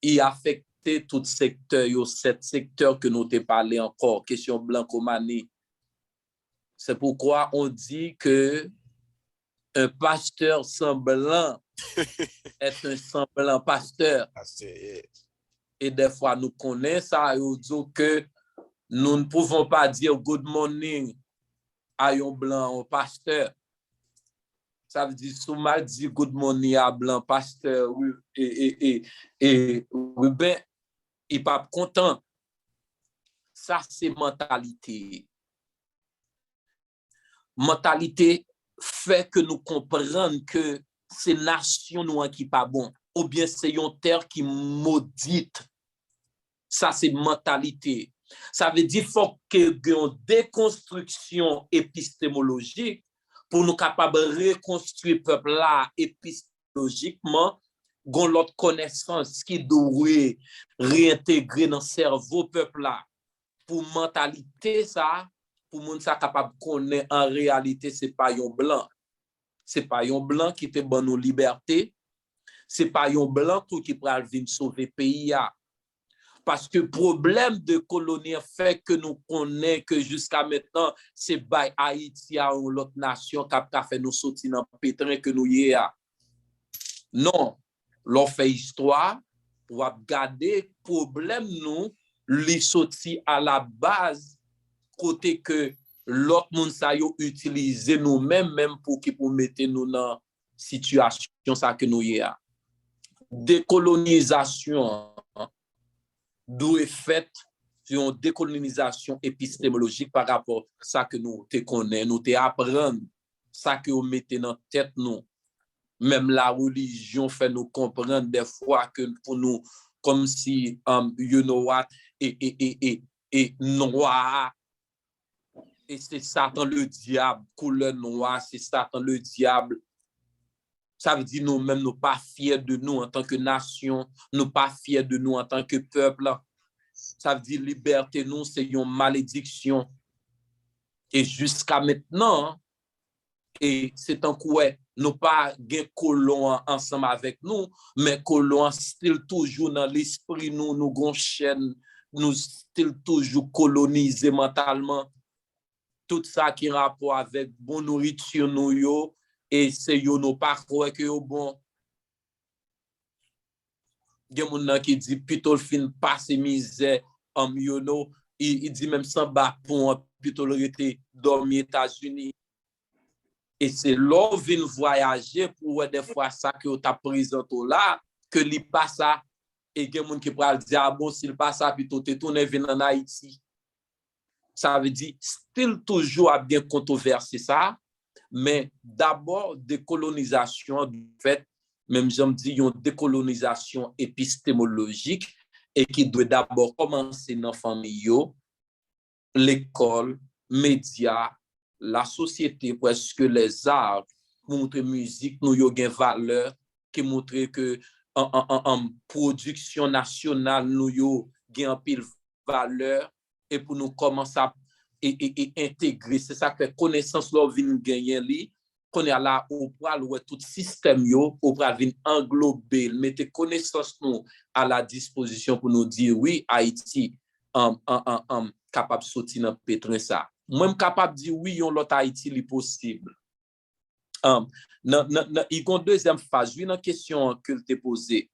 Speaker 3: Il affecte tout secteur yo 7 secteurs que nous t'ai parlé encore question blancomanie. C'est pourquoi on dit que un pasteur semblant est un semblant pasteur. Et des fois, nous connaissons ça, nous disons que nous ne pouvons pas dire good morning à un blanc, un pasteur. Ça veut dire, si on dit good morning à un blanc pasteur, oui, oui, ben, il n'est pas content. Ça, c'est mentalité. Mentalité fait que nous comprenons que c'est nation nous qui pas bon, ou bien c'est une terre qui maudite. Ça, c'est mentalité. Ça veut dire qu'il faut qu'il y ait une déconstruction épistémologique pour nous capables de reconstruire le peuple là épistémologiquement, gon l'autre connaissance qui doit réintégrer dans le cerveau peuple là. Pour mentalité ça, pour moun ça capable connaître en réalité c'est pas un blanc. C'est pas un blanc qui te bon nos liberté. C'est pas un blanc tout qui pral venir sauver pays a. Parce que le problème de colonie fait que nous connaissons que jusqu'à maintenant, c'est by Haïti ou l'autre nation qui a fait nous sortir dans le pétrin que nous y est. Non, l'on fait histoire, on va garder le problème nous, les sortir à la base, côté que l'autre monde ça yo utiliser nous-mêmes même pour mettre nous dans situation ça que nous y est. Décolonisation d'où est faite sur une décolonisation épistémologique par rapport à ça que nous te connaissons, nous te apprenons, ça que nous mettons dans la tête nous. Même la religion fait nous comprendre des fois que pour nous, comme si, you know what, et noir, et c'est Satan le diable, couleur noire, c'est Satan le diable. Ça veut dire nous-mêmes, nous pas fiers de nous en tant que nation, nous pas fiers de nous en tant que peuple. Ça veut dire liberté, nous, c'est une malédiction. Et jusqu'à maintenant, et c'est un coup, nous pas des colons ensemble avec nous, mais colons still toujours dans l'esprit, nous avons chaîne, nous still toujours colonisés mentalement. tout ça qui rapport avec bon nourriture nous yo, et c'est yo nous pas croire que yo bon. Gen moun nan qui dit plutôt fin passer misère yo no, il dit même sans bas pour plutôt rete dormir aux États-Unis. Et c'est l'on vient voyager pour des fois ça que tu as présenté là, que li pas ça, et il y a des gens qui pourraient dire, ah bon, s'il pas ça, puis tu tournes venir en Haïti. Ça veut dire, still toujours à bien controverser ça, mais d'abord, décolonisation, du fait, même j'aime dire, une décolonisation épistémologique, et qui doit d'abord commencer dans la famille, l'école, médias, la société, parce que les arts montrent musique, nous avons une valeur, qui montre que en production nationale, nous avons une pile valeur, et pour nous commencer à intégrer, c'est ça que connaissance là vient gagner li, qu'on est là au pral ouais tout système yo, au pral vient englober, mettre connaissance nous à la disposition pour nous dire oui, Haïti capable de sortir dans pétrin ça. Moi capable de dire oui, yon l'autre Haïti li possible. Il y a une deuxième phase, une question que tu as posée.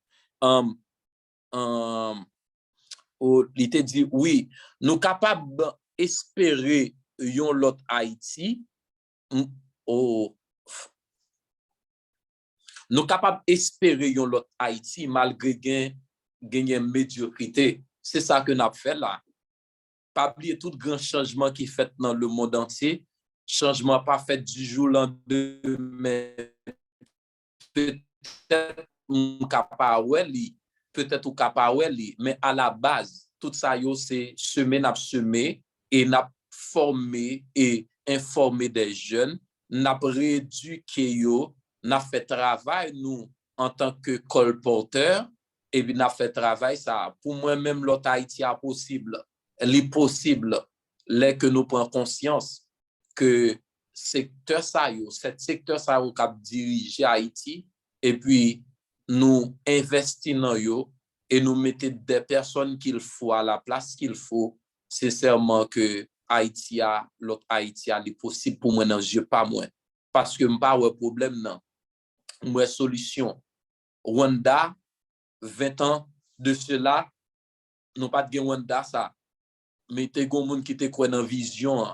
Speaker 3: Il te dit oui, nous capables d'espérer yon l'autre Haïti. Nous capables d'espérer yon l'autre Haïti malgré gain médiocrité. C'est ça que nous avons fait là. Pas oublier tout grand changement qui est fait dans le monde entier. Changement pas fait du jour au lendemain. Peut-être ou capable, mais à la base, tout ça c'est semer, n'a semé et n'a formé et informé des jeunes, n'a rééduqué yo, n'a fait travail nous en tant que colporteur et puis n'a fait travail ça pour moi-même l'autre Haïti est possible. L'impossible, là que nous prenons conscience que secteur ça yo, cet secteur ça yo cap diriger Haïti et puis nous investissons dans yo et nous mettons des personnes qu'il faut à la place qu'il faut, c'est sûrement que Haïti a l'autre Haïti a les possible pour moi dans je pas moi parce que m'pas ouais problème non. Moi solution. Rwanda 20 ans de cela nous pas de Rwanda ça mais te gon moun qui te croit dans vision,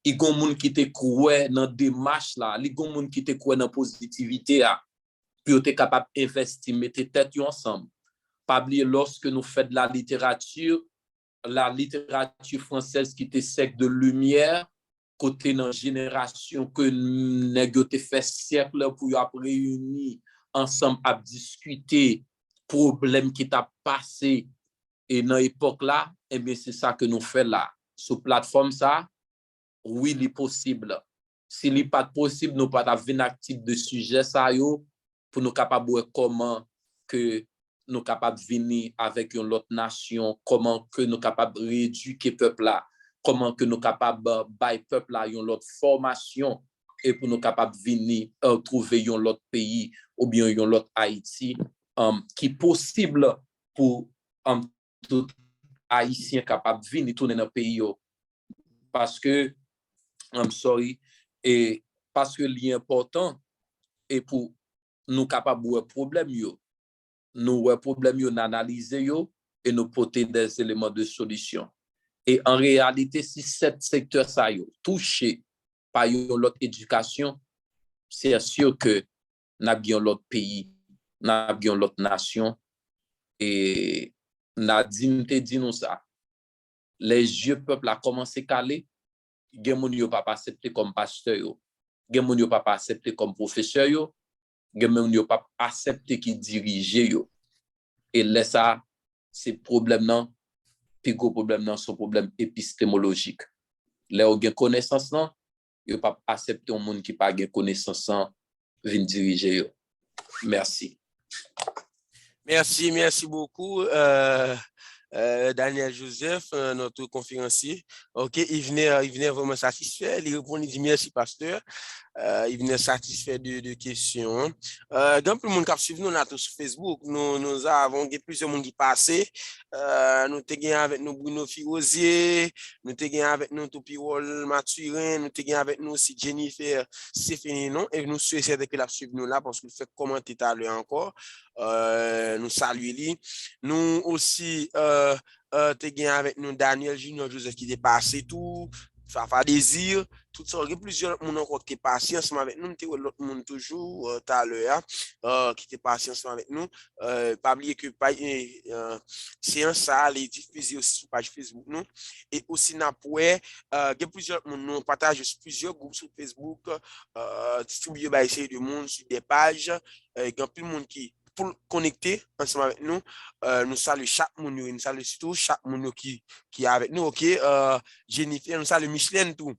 Speaker 3: il gon moun qui te croit dans démarche là, il gon moun qui te croit dans positivité là, puis tu es capable d'investir, mettre tête ensemble. Pas oublier lorsque nous faisons de la littérature française qui était sec de lumière, côté dans génération que nèg te fait siècle pour y réunir ensemble à discuter problème qui t'a passé. Et dans l'époque là, eh bien, c'est ça que nous faisons là. Sur plateforme ça, oui, il est possible. S'il n'est pas possible, nous pas venir actif de sujet ça yo pour nous capables de comment que nous capables venir avec une autre nation, comment que nous capables rééduquer peuple là, comment que nous capables bailler peuple là une autre formation et pour nous capables venir trouver un autre pays ou bien un autre Haïti qui est possible pour tout Haïtien capable de venir tourner dans le pays parce que et parce que l'important est pour nous capables de problème nous analyser et nous porter des éléments de solution et en réalité si cet secteur ça touché par l'autre éducation c'est sûr que n'a bien l'autre pays n'a bien l'autre nation et Nadine te dit nous ça. Les vieux peuples a commencé à caler. Gen moun yo pas accepté comme pasteur yo. Gen moun yo pas accepté comme professeur yo. Gen moun yo pas accepté qui diriger yo. Et là ça c'est problème non. Puis gros problème non, son problème épistémologique. Là ou gen connaissance non, yo pas accepté un monde qui pas gen connaissance non vinn diriger yo. Merci.
Speaker 1: Merci beaucoup, Daniel Joseph, notre conférencier. OK, il venait vraiment satisfait. Il répond, il dit merci, pasteur. il venait satisfait de questions. Dans plus de monde qui suivi nous là sur Facebook, nous avons plusieurs monde qui passaient. Nous avons gagné avec nous Bruno Firosier, nous avons gagné avec nous Topirol Mathurin, nous avons gagné avec nous aussi Jennifer Stéphanie, et nous souhaitons que la suivre nous là parce qu'il fait commenter tout à l'heure encore. Nous saluons lui. Nous aussi, t'es gagné avec nous Daniel Junior Joseph qui est passé tout. Fafa Désir, tout ça, il y a plusieurs monde encore qui est passé ensemble avec nous, l'autre monde toujours tout à l'heure qui était passé ensemble avec nous. Pas oublier que séance ça les diffuser aussi sur page Facebook nous et aussi n'a il y a plusieurs monde nous partage plusieurs groupes sur Facebook distribuer by essayer de monde sur des pages il y a plus de monde qui pour connecter ensemble avec nous, nous saluons chaque monde, nous saluons surtout chaque monde qui est avec nous, ok? Jennifer, nous saluons Micheline, tout.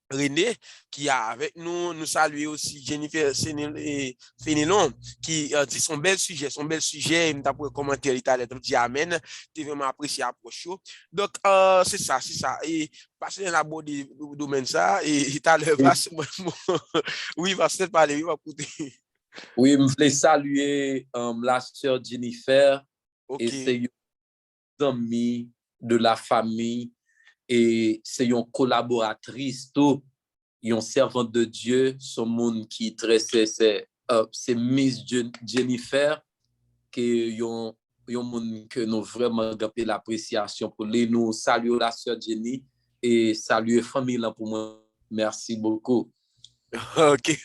Speaker 1: René, qui est avec nous, nous saluons aussi Jennifer Fénelon, qui dit son bel sujet, il t'a pour commenter, il t'a dit amen, tu vraiment apprécié l'approche. Donc, c'est ça, et passer dans la bonne domaine ça, et il t'a l'air, oui, va se parler, oui, va écouter.
Speaker 3: Oui, je voulais saluer la sœur Jennifer
Speaker 1: okay.
Speaker 3: Et c'est une amie de la famille et c'est une collaboratrice, tout, une servante de Dieu, son monde qui tresse c'est Miss Jennifer qui yon monde que nous vraiment gardé l'appréciation pour les nous saluer la sœur Jenny et saluer famille là pour moi. Merci beaucoup.
Speaker 1: Ok.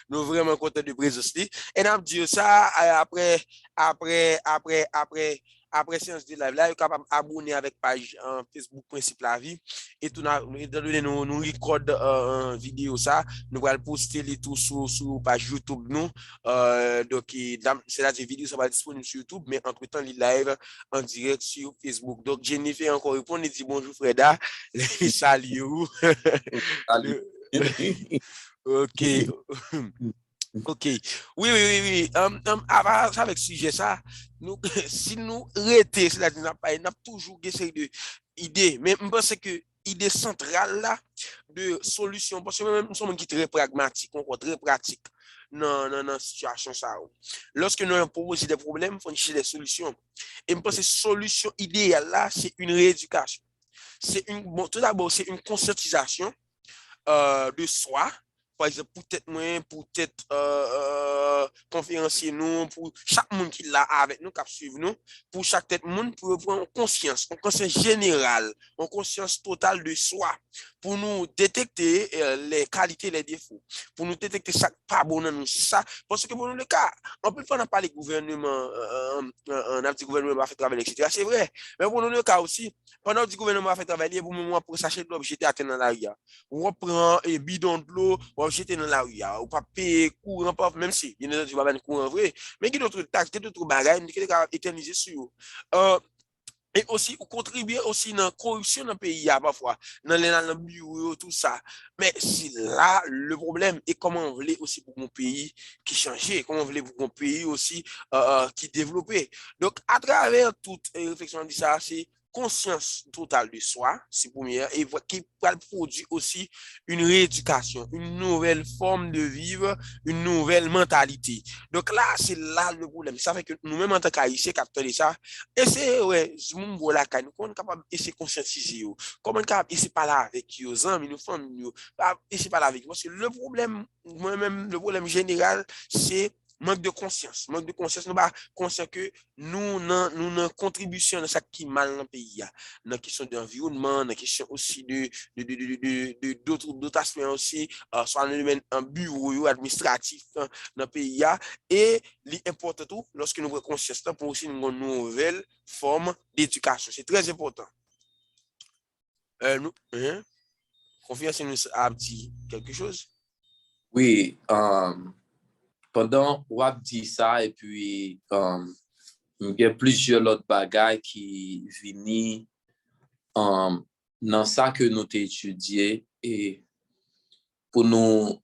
Speaker 1: Nous vraiment contents de présence. Et nous dit ça après séance de live là, vous capable abonner avec page Facebook Principe la vie et tout nous record vidéo ça, nous allons poster les tout sur page YouTube nous. Donc c'est là des vidéos ça va disponible sur YouTube mais entre-temps les live en direct sur Facebook. Donc Jennifer encore répond et dit bonjour Freda, salut. Ok. Ok. Oui. Avec sujet ça, nous, si nous arrêtons, c'est-à-dire n'a toujours essayé de idée, mais je pense que l'idée centrale là de solution, parce que même nous sommes très pragmatiques, très pratiques dans situation ça. Lorsque nous proposons des problèmes, il faut chercher des solutions. Et je pense que la solution idéale là, c'est une rééducation. Tout d'abord, c'est une conscientisation de soi. Par exemple, peut-être conférencier nous, pour chaque monde qui l'a avec nous, qui suivre nous, pour chaque tête monde, pour prendre conscience générale, une conscience totale de soi, pour nous détecter les qualités, les défauts, pour nous détecter chaque pas bon dans nous, ça, parce que pour nous, le cas, on peut pas parler gouvernement, un petit gouvernement va faire travailler, etc. C'est vrai, mais pour nous, le cas aussi, pendant que le gouvernement va faire travailler, pour moi, pour s'acheter de l'eau, j'étais atteint dans la rue. On prend un bidon de l'eau, on jette dans la rue, ou pas payer courant, même si, bien entendu, tu vas faire courant vrai, mais il y a d'autres taxes, d'autres bagages, qui sont éternisés sur eux. Et aussi, contribuer aussi dans la corruption dans le pays, parfois, dans les bureaux, tout ça. Mais c'est là le problème. Et comment on voulait aussi pour mon pays qui changeait, comment on voulait pour mon pays aussi qui développait. Donc, à travers toute réflexion de ça, c'est conscience totale de soi, c'est première, et qui produit aussi une rééducation, une nouvelle forme de vivre, une nouvelle mentalité. Donc là, c'est là le problème. Ça fait que nous-mêmes, en tant qu'Haïtiens, captons ça. Et c'est, ouais, nous sommes capables d'essayer de conscientiser, comment capable d'essayer de parler avec eux, amis, nos familles, essayer de parler avec eux. Parce que le problème, moi-même, le problème général, c'est manque de conscience. Nous pas conscient que nous n'avons contribution dans ça qui est mal dans le pays. Dans la question d'environnement, dans la question aussi d'autres aspects aussi, soit dans le domaine bureau administratif dans le pays. Et l'important tout, lorsque nous prenons conscience, pour aussi une nouvelle forme d'éducation. C'est très important. Confiance nous a dit quelque chose?
Speaker 3: Oui, pendant qu'on dit ça, et puis il y a plusieurs autres bagages qui viennent dans ça que nous avons étudié et pour nous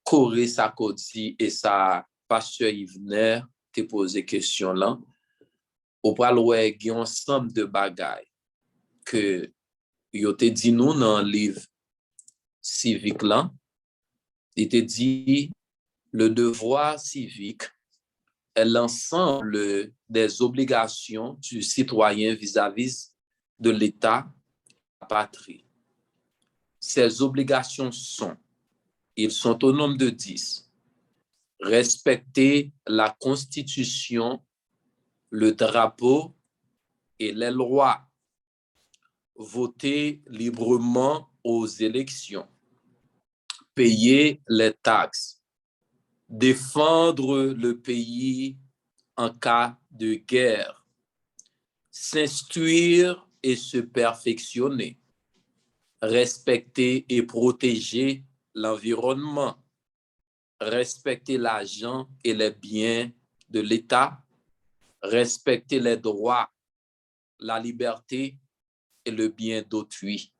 Speaker 3: corriger ça qu'on dit et ça, pasteur Yvener te posé question là, on parle ouais, il y a un ensemble de bagages que il te dit nous dans le livre civique là, il te dit le devoir civique est l'ensemble des obligations du citoyen vis-à-vis de l'État, la patrie. Ces obligations ils sont au nombre de 10. Respecter la Constitution, le drapeau et les lois. Voter librement aux élections. Payer les taxes. Défendre le pays en cas de guerre. S'instruire et se perfectionner. Respecter et protéger l'environnement. Respecter l'argent et les biens de l'État. Respecter les droits, la liberté et le bien d'autrui.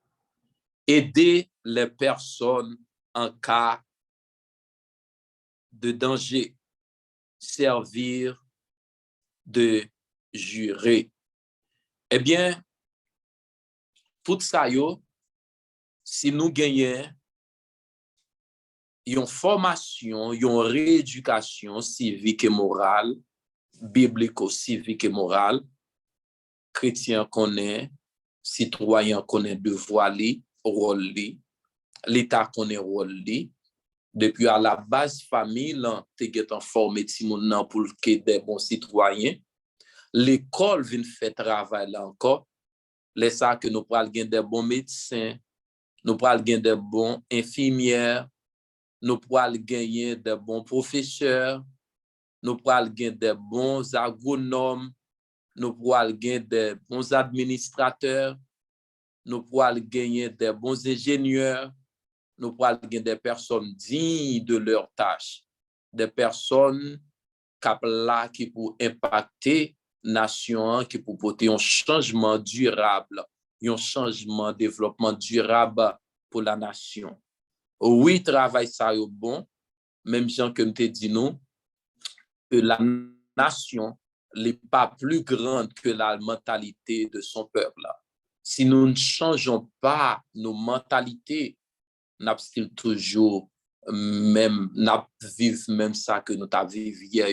Speaker 3: Aider les personnes en cas de danger. Servir de juré. Eh bien, tout ça, si nous gagnons une formation, une rééducation civique et morale, biblico-civique et morale, chrétien connaît, citoyen connaît devoir, rôle, l'État connaît rôle. Depuis à la base famille, tu es formé pour que des bons citoyens. L'école vient faire travail là encore. Les ça que nous prenons des bons médecins, nous prenons des bons infirmières, nous prenons gagner des bons professeurs, nous prenons des bons agronomes, nous prenons des bons administrateurs, nous prenons gagner des bons ingénieurs, nous prenons des personnes dignes de leur tâche, des personnes qui pour impacter nation, qui pour porter un changement durable, un changement développement durable pour la nation. Oui, travail ça est bon, même gens que nous te dit nous, que la nation n'est pas plus grande que la mentalité de son peuple. Si nous ne changeons pas nos mentalités, nous avons toujours même, nous vivons même ça que nous avons vécu hier.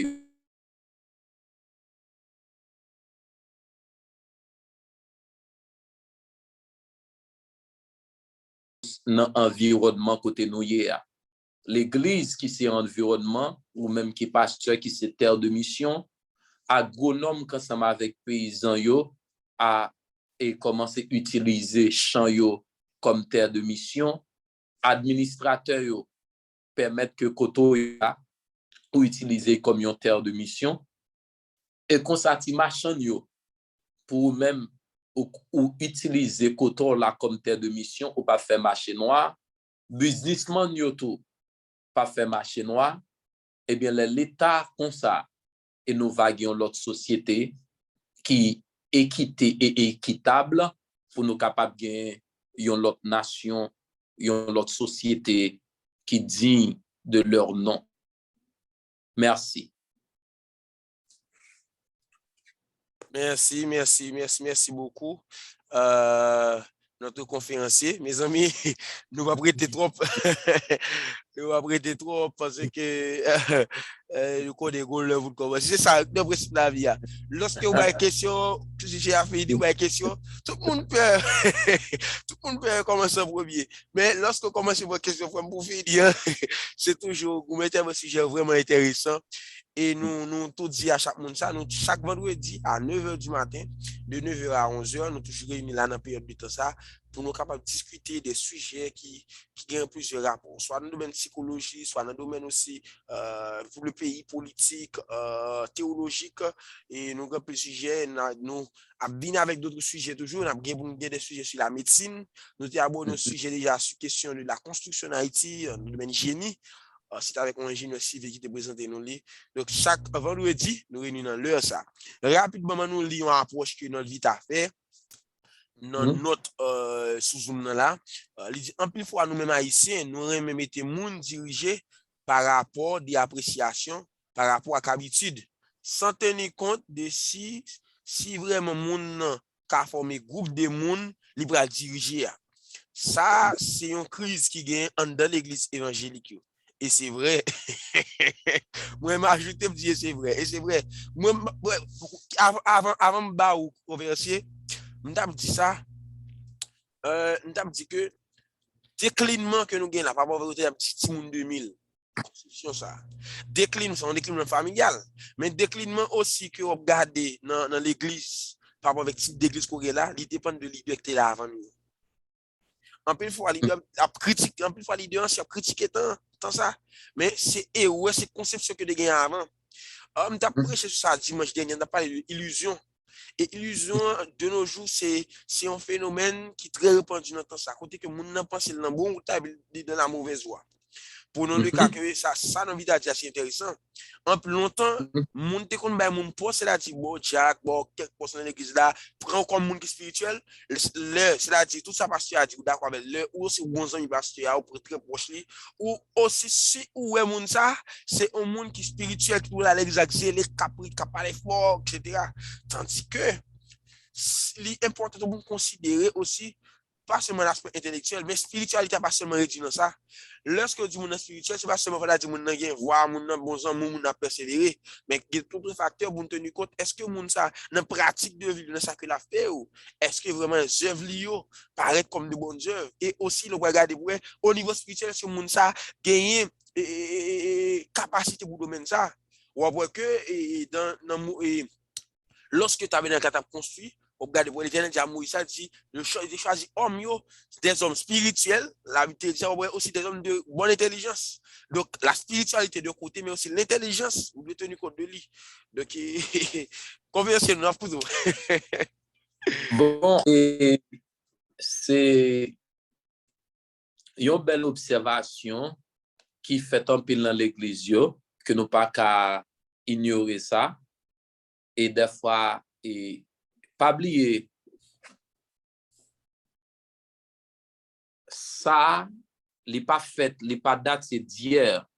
Speaker 3: Dans l'environnement côté nous hier. L'église qui c'est environnement, ou même qui pasteur qui c'est terre de mission, agronome ensemble avec paysans yo a et commencé à utiliser champ yo comme terre de mission, administrateur yo permettre que koto ya ou utiliser comme une terre de mission et consati machin yo pour même ou utiliser koto là comme terre de mission ou pas faire marché noir, businessman yo tout pas faire marché noir, eh bien l'État comme ça et nous vaguons l'autre société qui équité et équitable pour nous capables de gagner une autre nation, une autre société qui digne de leur nom. Merci.
Speaker 1: Merci beaucoup. Notre conférencier, mes amis, nous va prêter trop. Nous va prêter trop parce que le code des goals, vous commencez. C'est ça, le principe de la vie. Lorsque vous avez une question, j'ai fait une question, tout le monde peut commencer en premier. Mais lorsque vous commencez votre question, pour finir, c'est toujours, vous mettez un sujet vraiment intéressant. Et nous tout dit à chaque monde ça, nous chaque vendredi à 9h du matin, de 9h à 11h, nous toujours réunis là dans la période de temps ça, pour nous capables de discuter des sujets qui ont plusieurs rapports, soit dans le domaine psychologie, soit dans le domaine aussi pour le pays politique, théologique, et nous avons plusieurs sujets, nous abîmer avec d'autres sujets toujours, nous avons des sujets sur la médecine, nous avons abordé un sujet déjà sur la question de la construction en Haïti, dans le domaine génie. C'est avec un ingénieur civil qui te présente nous. Donc, chaque vendredi, nous réunissons dans l'heure ça. Rapidement, nous lisons une approche que notre vie a fait. Dans notre sous-zoom là. En plus, fois, nous-mêmes haïtiens, nous aimons mettre les gens dirigés par rapport à des appréciations, par rapport à l'habitude, sans tenir compte de si vraiment moun a formé groupe de monde libre à diriger. ça, c'est une crise qui gagne dans l'église évangélique. Et c'est vrai. Moi, m'ajouter, me dire c'est vrai. Et c'est vrai. Moi, avant de ba ou converser, m'tap dit ça, m'tap dit que déclinement que nous gagnons là, par rapport à petit monde 2000, constitution ça. Déclinement, c'est un déclinement familial, mais déclinement aussi que vous regardez dans l'église, par rapport avec le type d'église qu'on est là, il dépend de l'idée que tu es là avant nous. En plus, fois, l'idée a critiqué, en plus, fois, l'idée a critiqué tant ça, mais c'est ouais, c'est conception que tu gagnes avant. On t'a prêché sur ça dimanche dernier, on a parlé d'illusion. Et illusion, de nos jours, c'est un phénomène qui est très répandu dans le temps. Ça, côté que moun nan pense dans bon ou dans la mauvaise voie. Pour nous, le cas que ça dans vie c'est assez intéressant. En plus longtemps, moun te kon bay moun poste là dit bon Jack, bon quelques postes dans l'église là, prend comme moun qui spirituel, c'est-à-dire tout ça pasteur a dit d'accord avec le ou aussi bon ami pasteur ou très proche lui ou aussi si ou est moun ça, c'est un monde qui spirituel qui pour aller exagérer, capri, parler fort, etc. Tandis que l'important de considérer aussi pas seulement l'aspect intellectuel, mais spiritualité pas seulement réduit dans ça. Lorsque du monde spirituel, c'est pas seulement voilà du monde qui voir monde bon ans monde a persévérer, mais il y a d'autres facteurs pour tenir compte. Est-ce que monde ça dans pratique de vie dans ça que la fait ou est-ce que vraiment les œuvres liées paraissent comme de bonnes œuvres et aussi le regarder au niveau spirituel ce monde ça gagner capacité pour domaine ça. Ou après que dans lorsque tu avais dans le construit, regardez pour l'Éternel dit à Moïse, dit, j'ai choisi hommes, des hommes spirituels, la vérité dit aussi des hommes de bonne intelligence. Donc, la spiritualité de côté, mais aussi l'intelligence, vous devez tenir compte de lui. Donc, conversion, nous avons pour
Speaker 3: Bon, c'est une belle observation qui fait un peu dans l'église, que nous pas qu'à ignorer ça. Et des fois, pas oublier, ça, les pas fait, les pas date, c'est d'hier,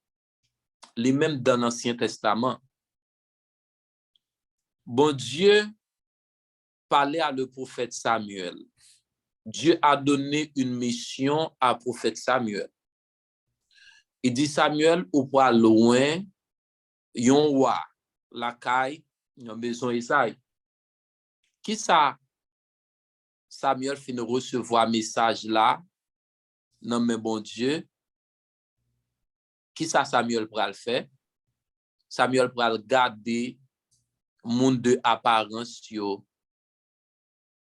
Speaker 3: les mêmes dans l'Ancien Testament. Bon Dieu parlait à le prophète Samuel. Dieu a donné une mission à prophète Samuel. Il dit Samuel, ou pas loin, yon roi, la caille, yon maison Isaïe. Qui ça? Samuel finit recevoir message là, non mais bon Dieu. Qui ça Samuel pral fait? Samuel pral garder monde de apparence yo.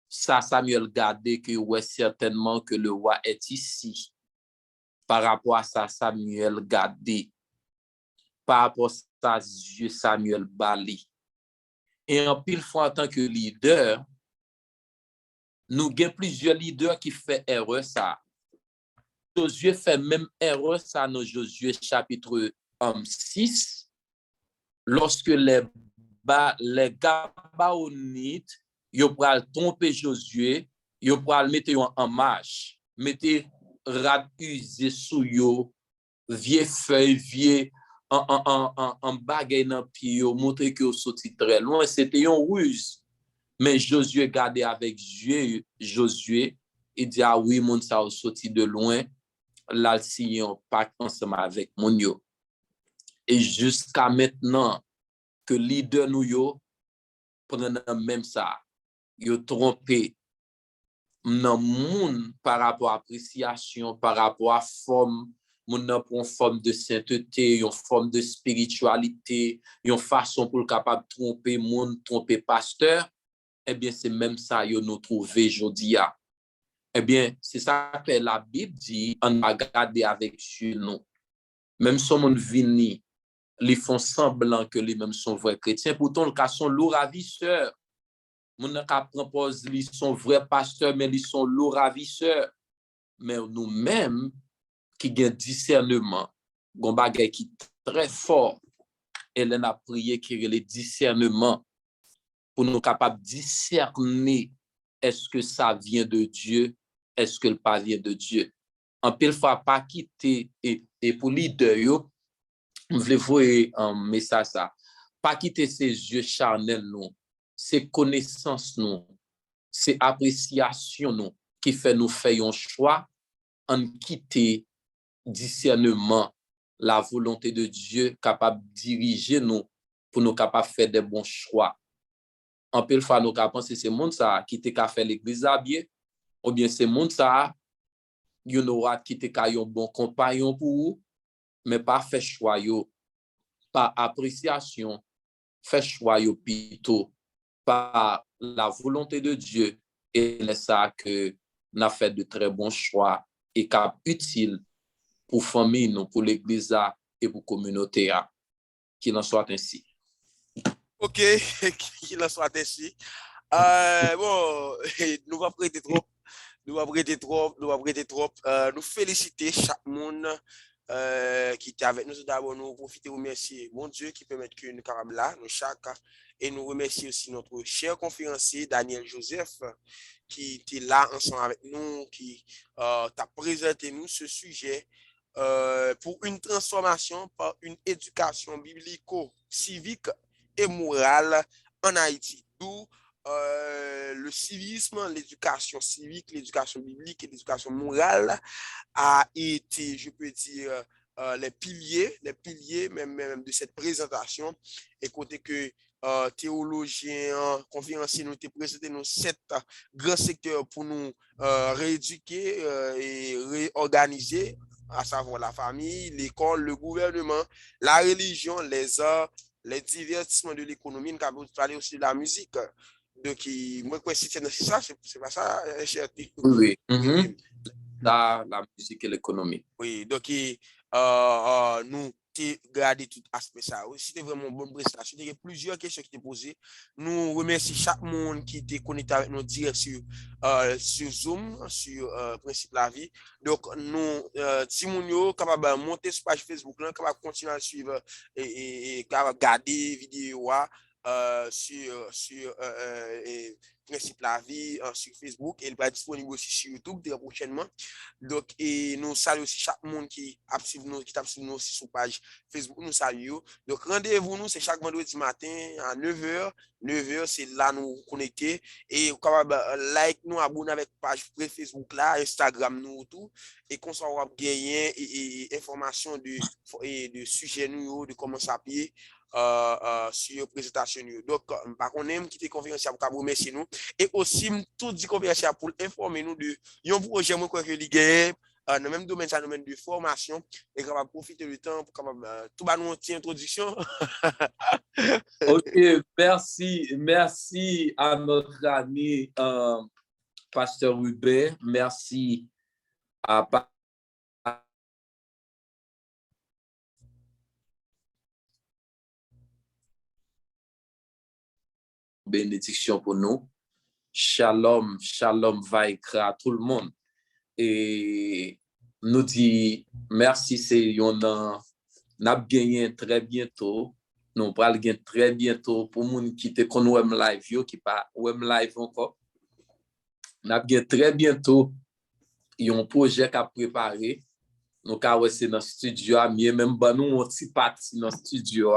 Speaker 3: Ça Samuel garder que ouais certainement que le roi est ici. Par rapport à ça Samuel garder. Par rapport à ça Dieu Samuel bali. Et en pile fois en tant que leader, nous avons plusieurs leaders qui font erreur ça. Josué fait même erreur ça dans Josué chapitre 6, lorsque les Gabaonites, ils pral tromper Josué, ils pral mettre en marche, mettre rat usé sous yo, vieux feuille, vieux en bagaille dans pied, montrer que sorti très loin, c'était une ruse. Mais Josué gardait avec Josué, il dit ah oui, mon ça sorti de loin, là si on pacte ensemble avec mon yo. Et jusqu'à maintenant que leader nous yo prennent même ça, yo trompé dans monde par rapport à appréciation, par rapport à forme, mon nan pour une forme de sainteté, une forme de spiritualité, une façon pour capable tromper monde, tromper pasteur. Eh bien, c'est même ça que nous trouvons aujourd'hui. Eh bien, c'est ça que la Bible dit, on va garder avec Dieu, nous. Même si on vient, ils font semblant que les mêmes sont vrais chrétiens, pourtant, le cas sont lourds ravisseurs. On n'a qu'à propose, ils sont vrais pasteurs, mais ils sont lourds ravisseurs. Mais nous-mêmes, qui ont discernement, on bagay qui très fort, elle a prié qui est le discernement, pour nous capables de discerner est-ce que ça vient de Dieu, est-ce que le pas vient de Dieu. En pile fois, pas quitter, et pour leader, je voulais voir un message ça, pas quitter ses yeux charnels, non, ses connaissances, non, ses appréciations, non, qui fait nous faire un choix en quitter discernement, la volonté de Dieu capable de diriger nous pour nous capables de faire des bons choix. En peu fois, nous capable penser c'est monde ça qui te fait l'église à bien, ou bien c'est monde ça, you know what, qui te un bon compagnon pour vous, mais pas fait choix yo, par appréciation, fait choix yo plutôt par la volonté de Dieu, et c'est ça que n'a fait de très bons choix et cap utile pour famille nous, pour l'église et pour communauté qu'il en soit ainsi.
Speaker 1: Ok, qu'il en soit ainsi. Bon, nous va prêter trop. Nous féliciter chaque monde qui était avec nous. D'abord, nous profiter remercier mon Dieu qui permet que nous sommes là, nous chaque. Et nous remercier aussi notre cher conférencier Daniel Joseph qui était là ensemble avec nous, qui t'a présenté nous ce sujet pour une transformation par une éducation biblico-civique et morale en Haïti. D'où le civisme, l'éducation civique, l'éducation biblique et l'éducation morale a été, je peux dire, les piliers même de cette présentation. Et côté que théologiens, conférenciers nous ont présenté nos 7 grands secteurs pour nous rééduquer et réorganiser, à savoir la famille, l'école, le gouvernement, la religion, les arts, les divertissements de l'économie. Nous avons parlé aussi de la musique. Donc, moi, c'est ça, c'est pas ça, cher.
Speaker 3: Oui. Mm-hmm. La musique et l'économie.
Speaker 1: Oui, donc, nous regardé tout aspect ça. C'était vraiment une bonne prestation. Il y a plusieurs questions qui étaient posées. Nous remercions chaque monde qui était connecté avec nous direct sur Zoom, sur Principe la vie. Donc, nous, Timounio, capable de monter sur page Facebook, capable de continuer à suivre et regarder vidéo sur Principe la vie sur Facebook et il va être disponible aussi sur YouTube très prochainement. Donc, et nous saluons aussi chaque monde qui tape sur nous aussi sur page Facebook. Nous saluons. Donc, rendez-vous nous, c'est chaque vendredi matin à 9h. 9h, c'est là nous connecter et capable like nous, abonner avec page Facebook là, Instagram nous tout et qu'on soit gagner et information de sujet nous, de comment s'appuyer sur présentation. Donc, par contre, même quitter conférence pour remercier nous et aussi tout dit conférence pour informer nous de un projet moi quoi que li gagne dans le même domaine, ça domaine de formation et qu'on va profiter du temps pour capable tout ba nous une introduction.
Speaker 3: Ok, merci à notre ami Pasteur Hubert, merci à bénédiction pour nous. Shalom va écrire à tout le monde. Et nous dit merci, c'est on n'a gagné très bientôt. Nous allons gagner très bientôt pour les gens qui te connaissent web live, qui pas web live encore. Nous allons gagner très bientôt un projet à préparer. Nous allons c'est dans le studio, même nous on petit parti dans le studio.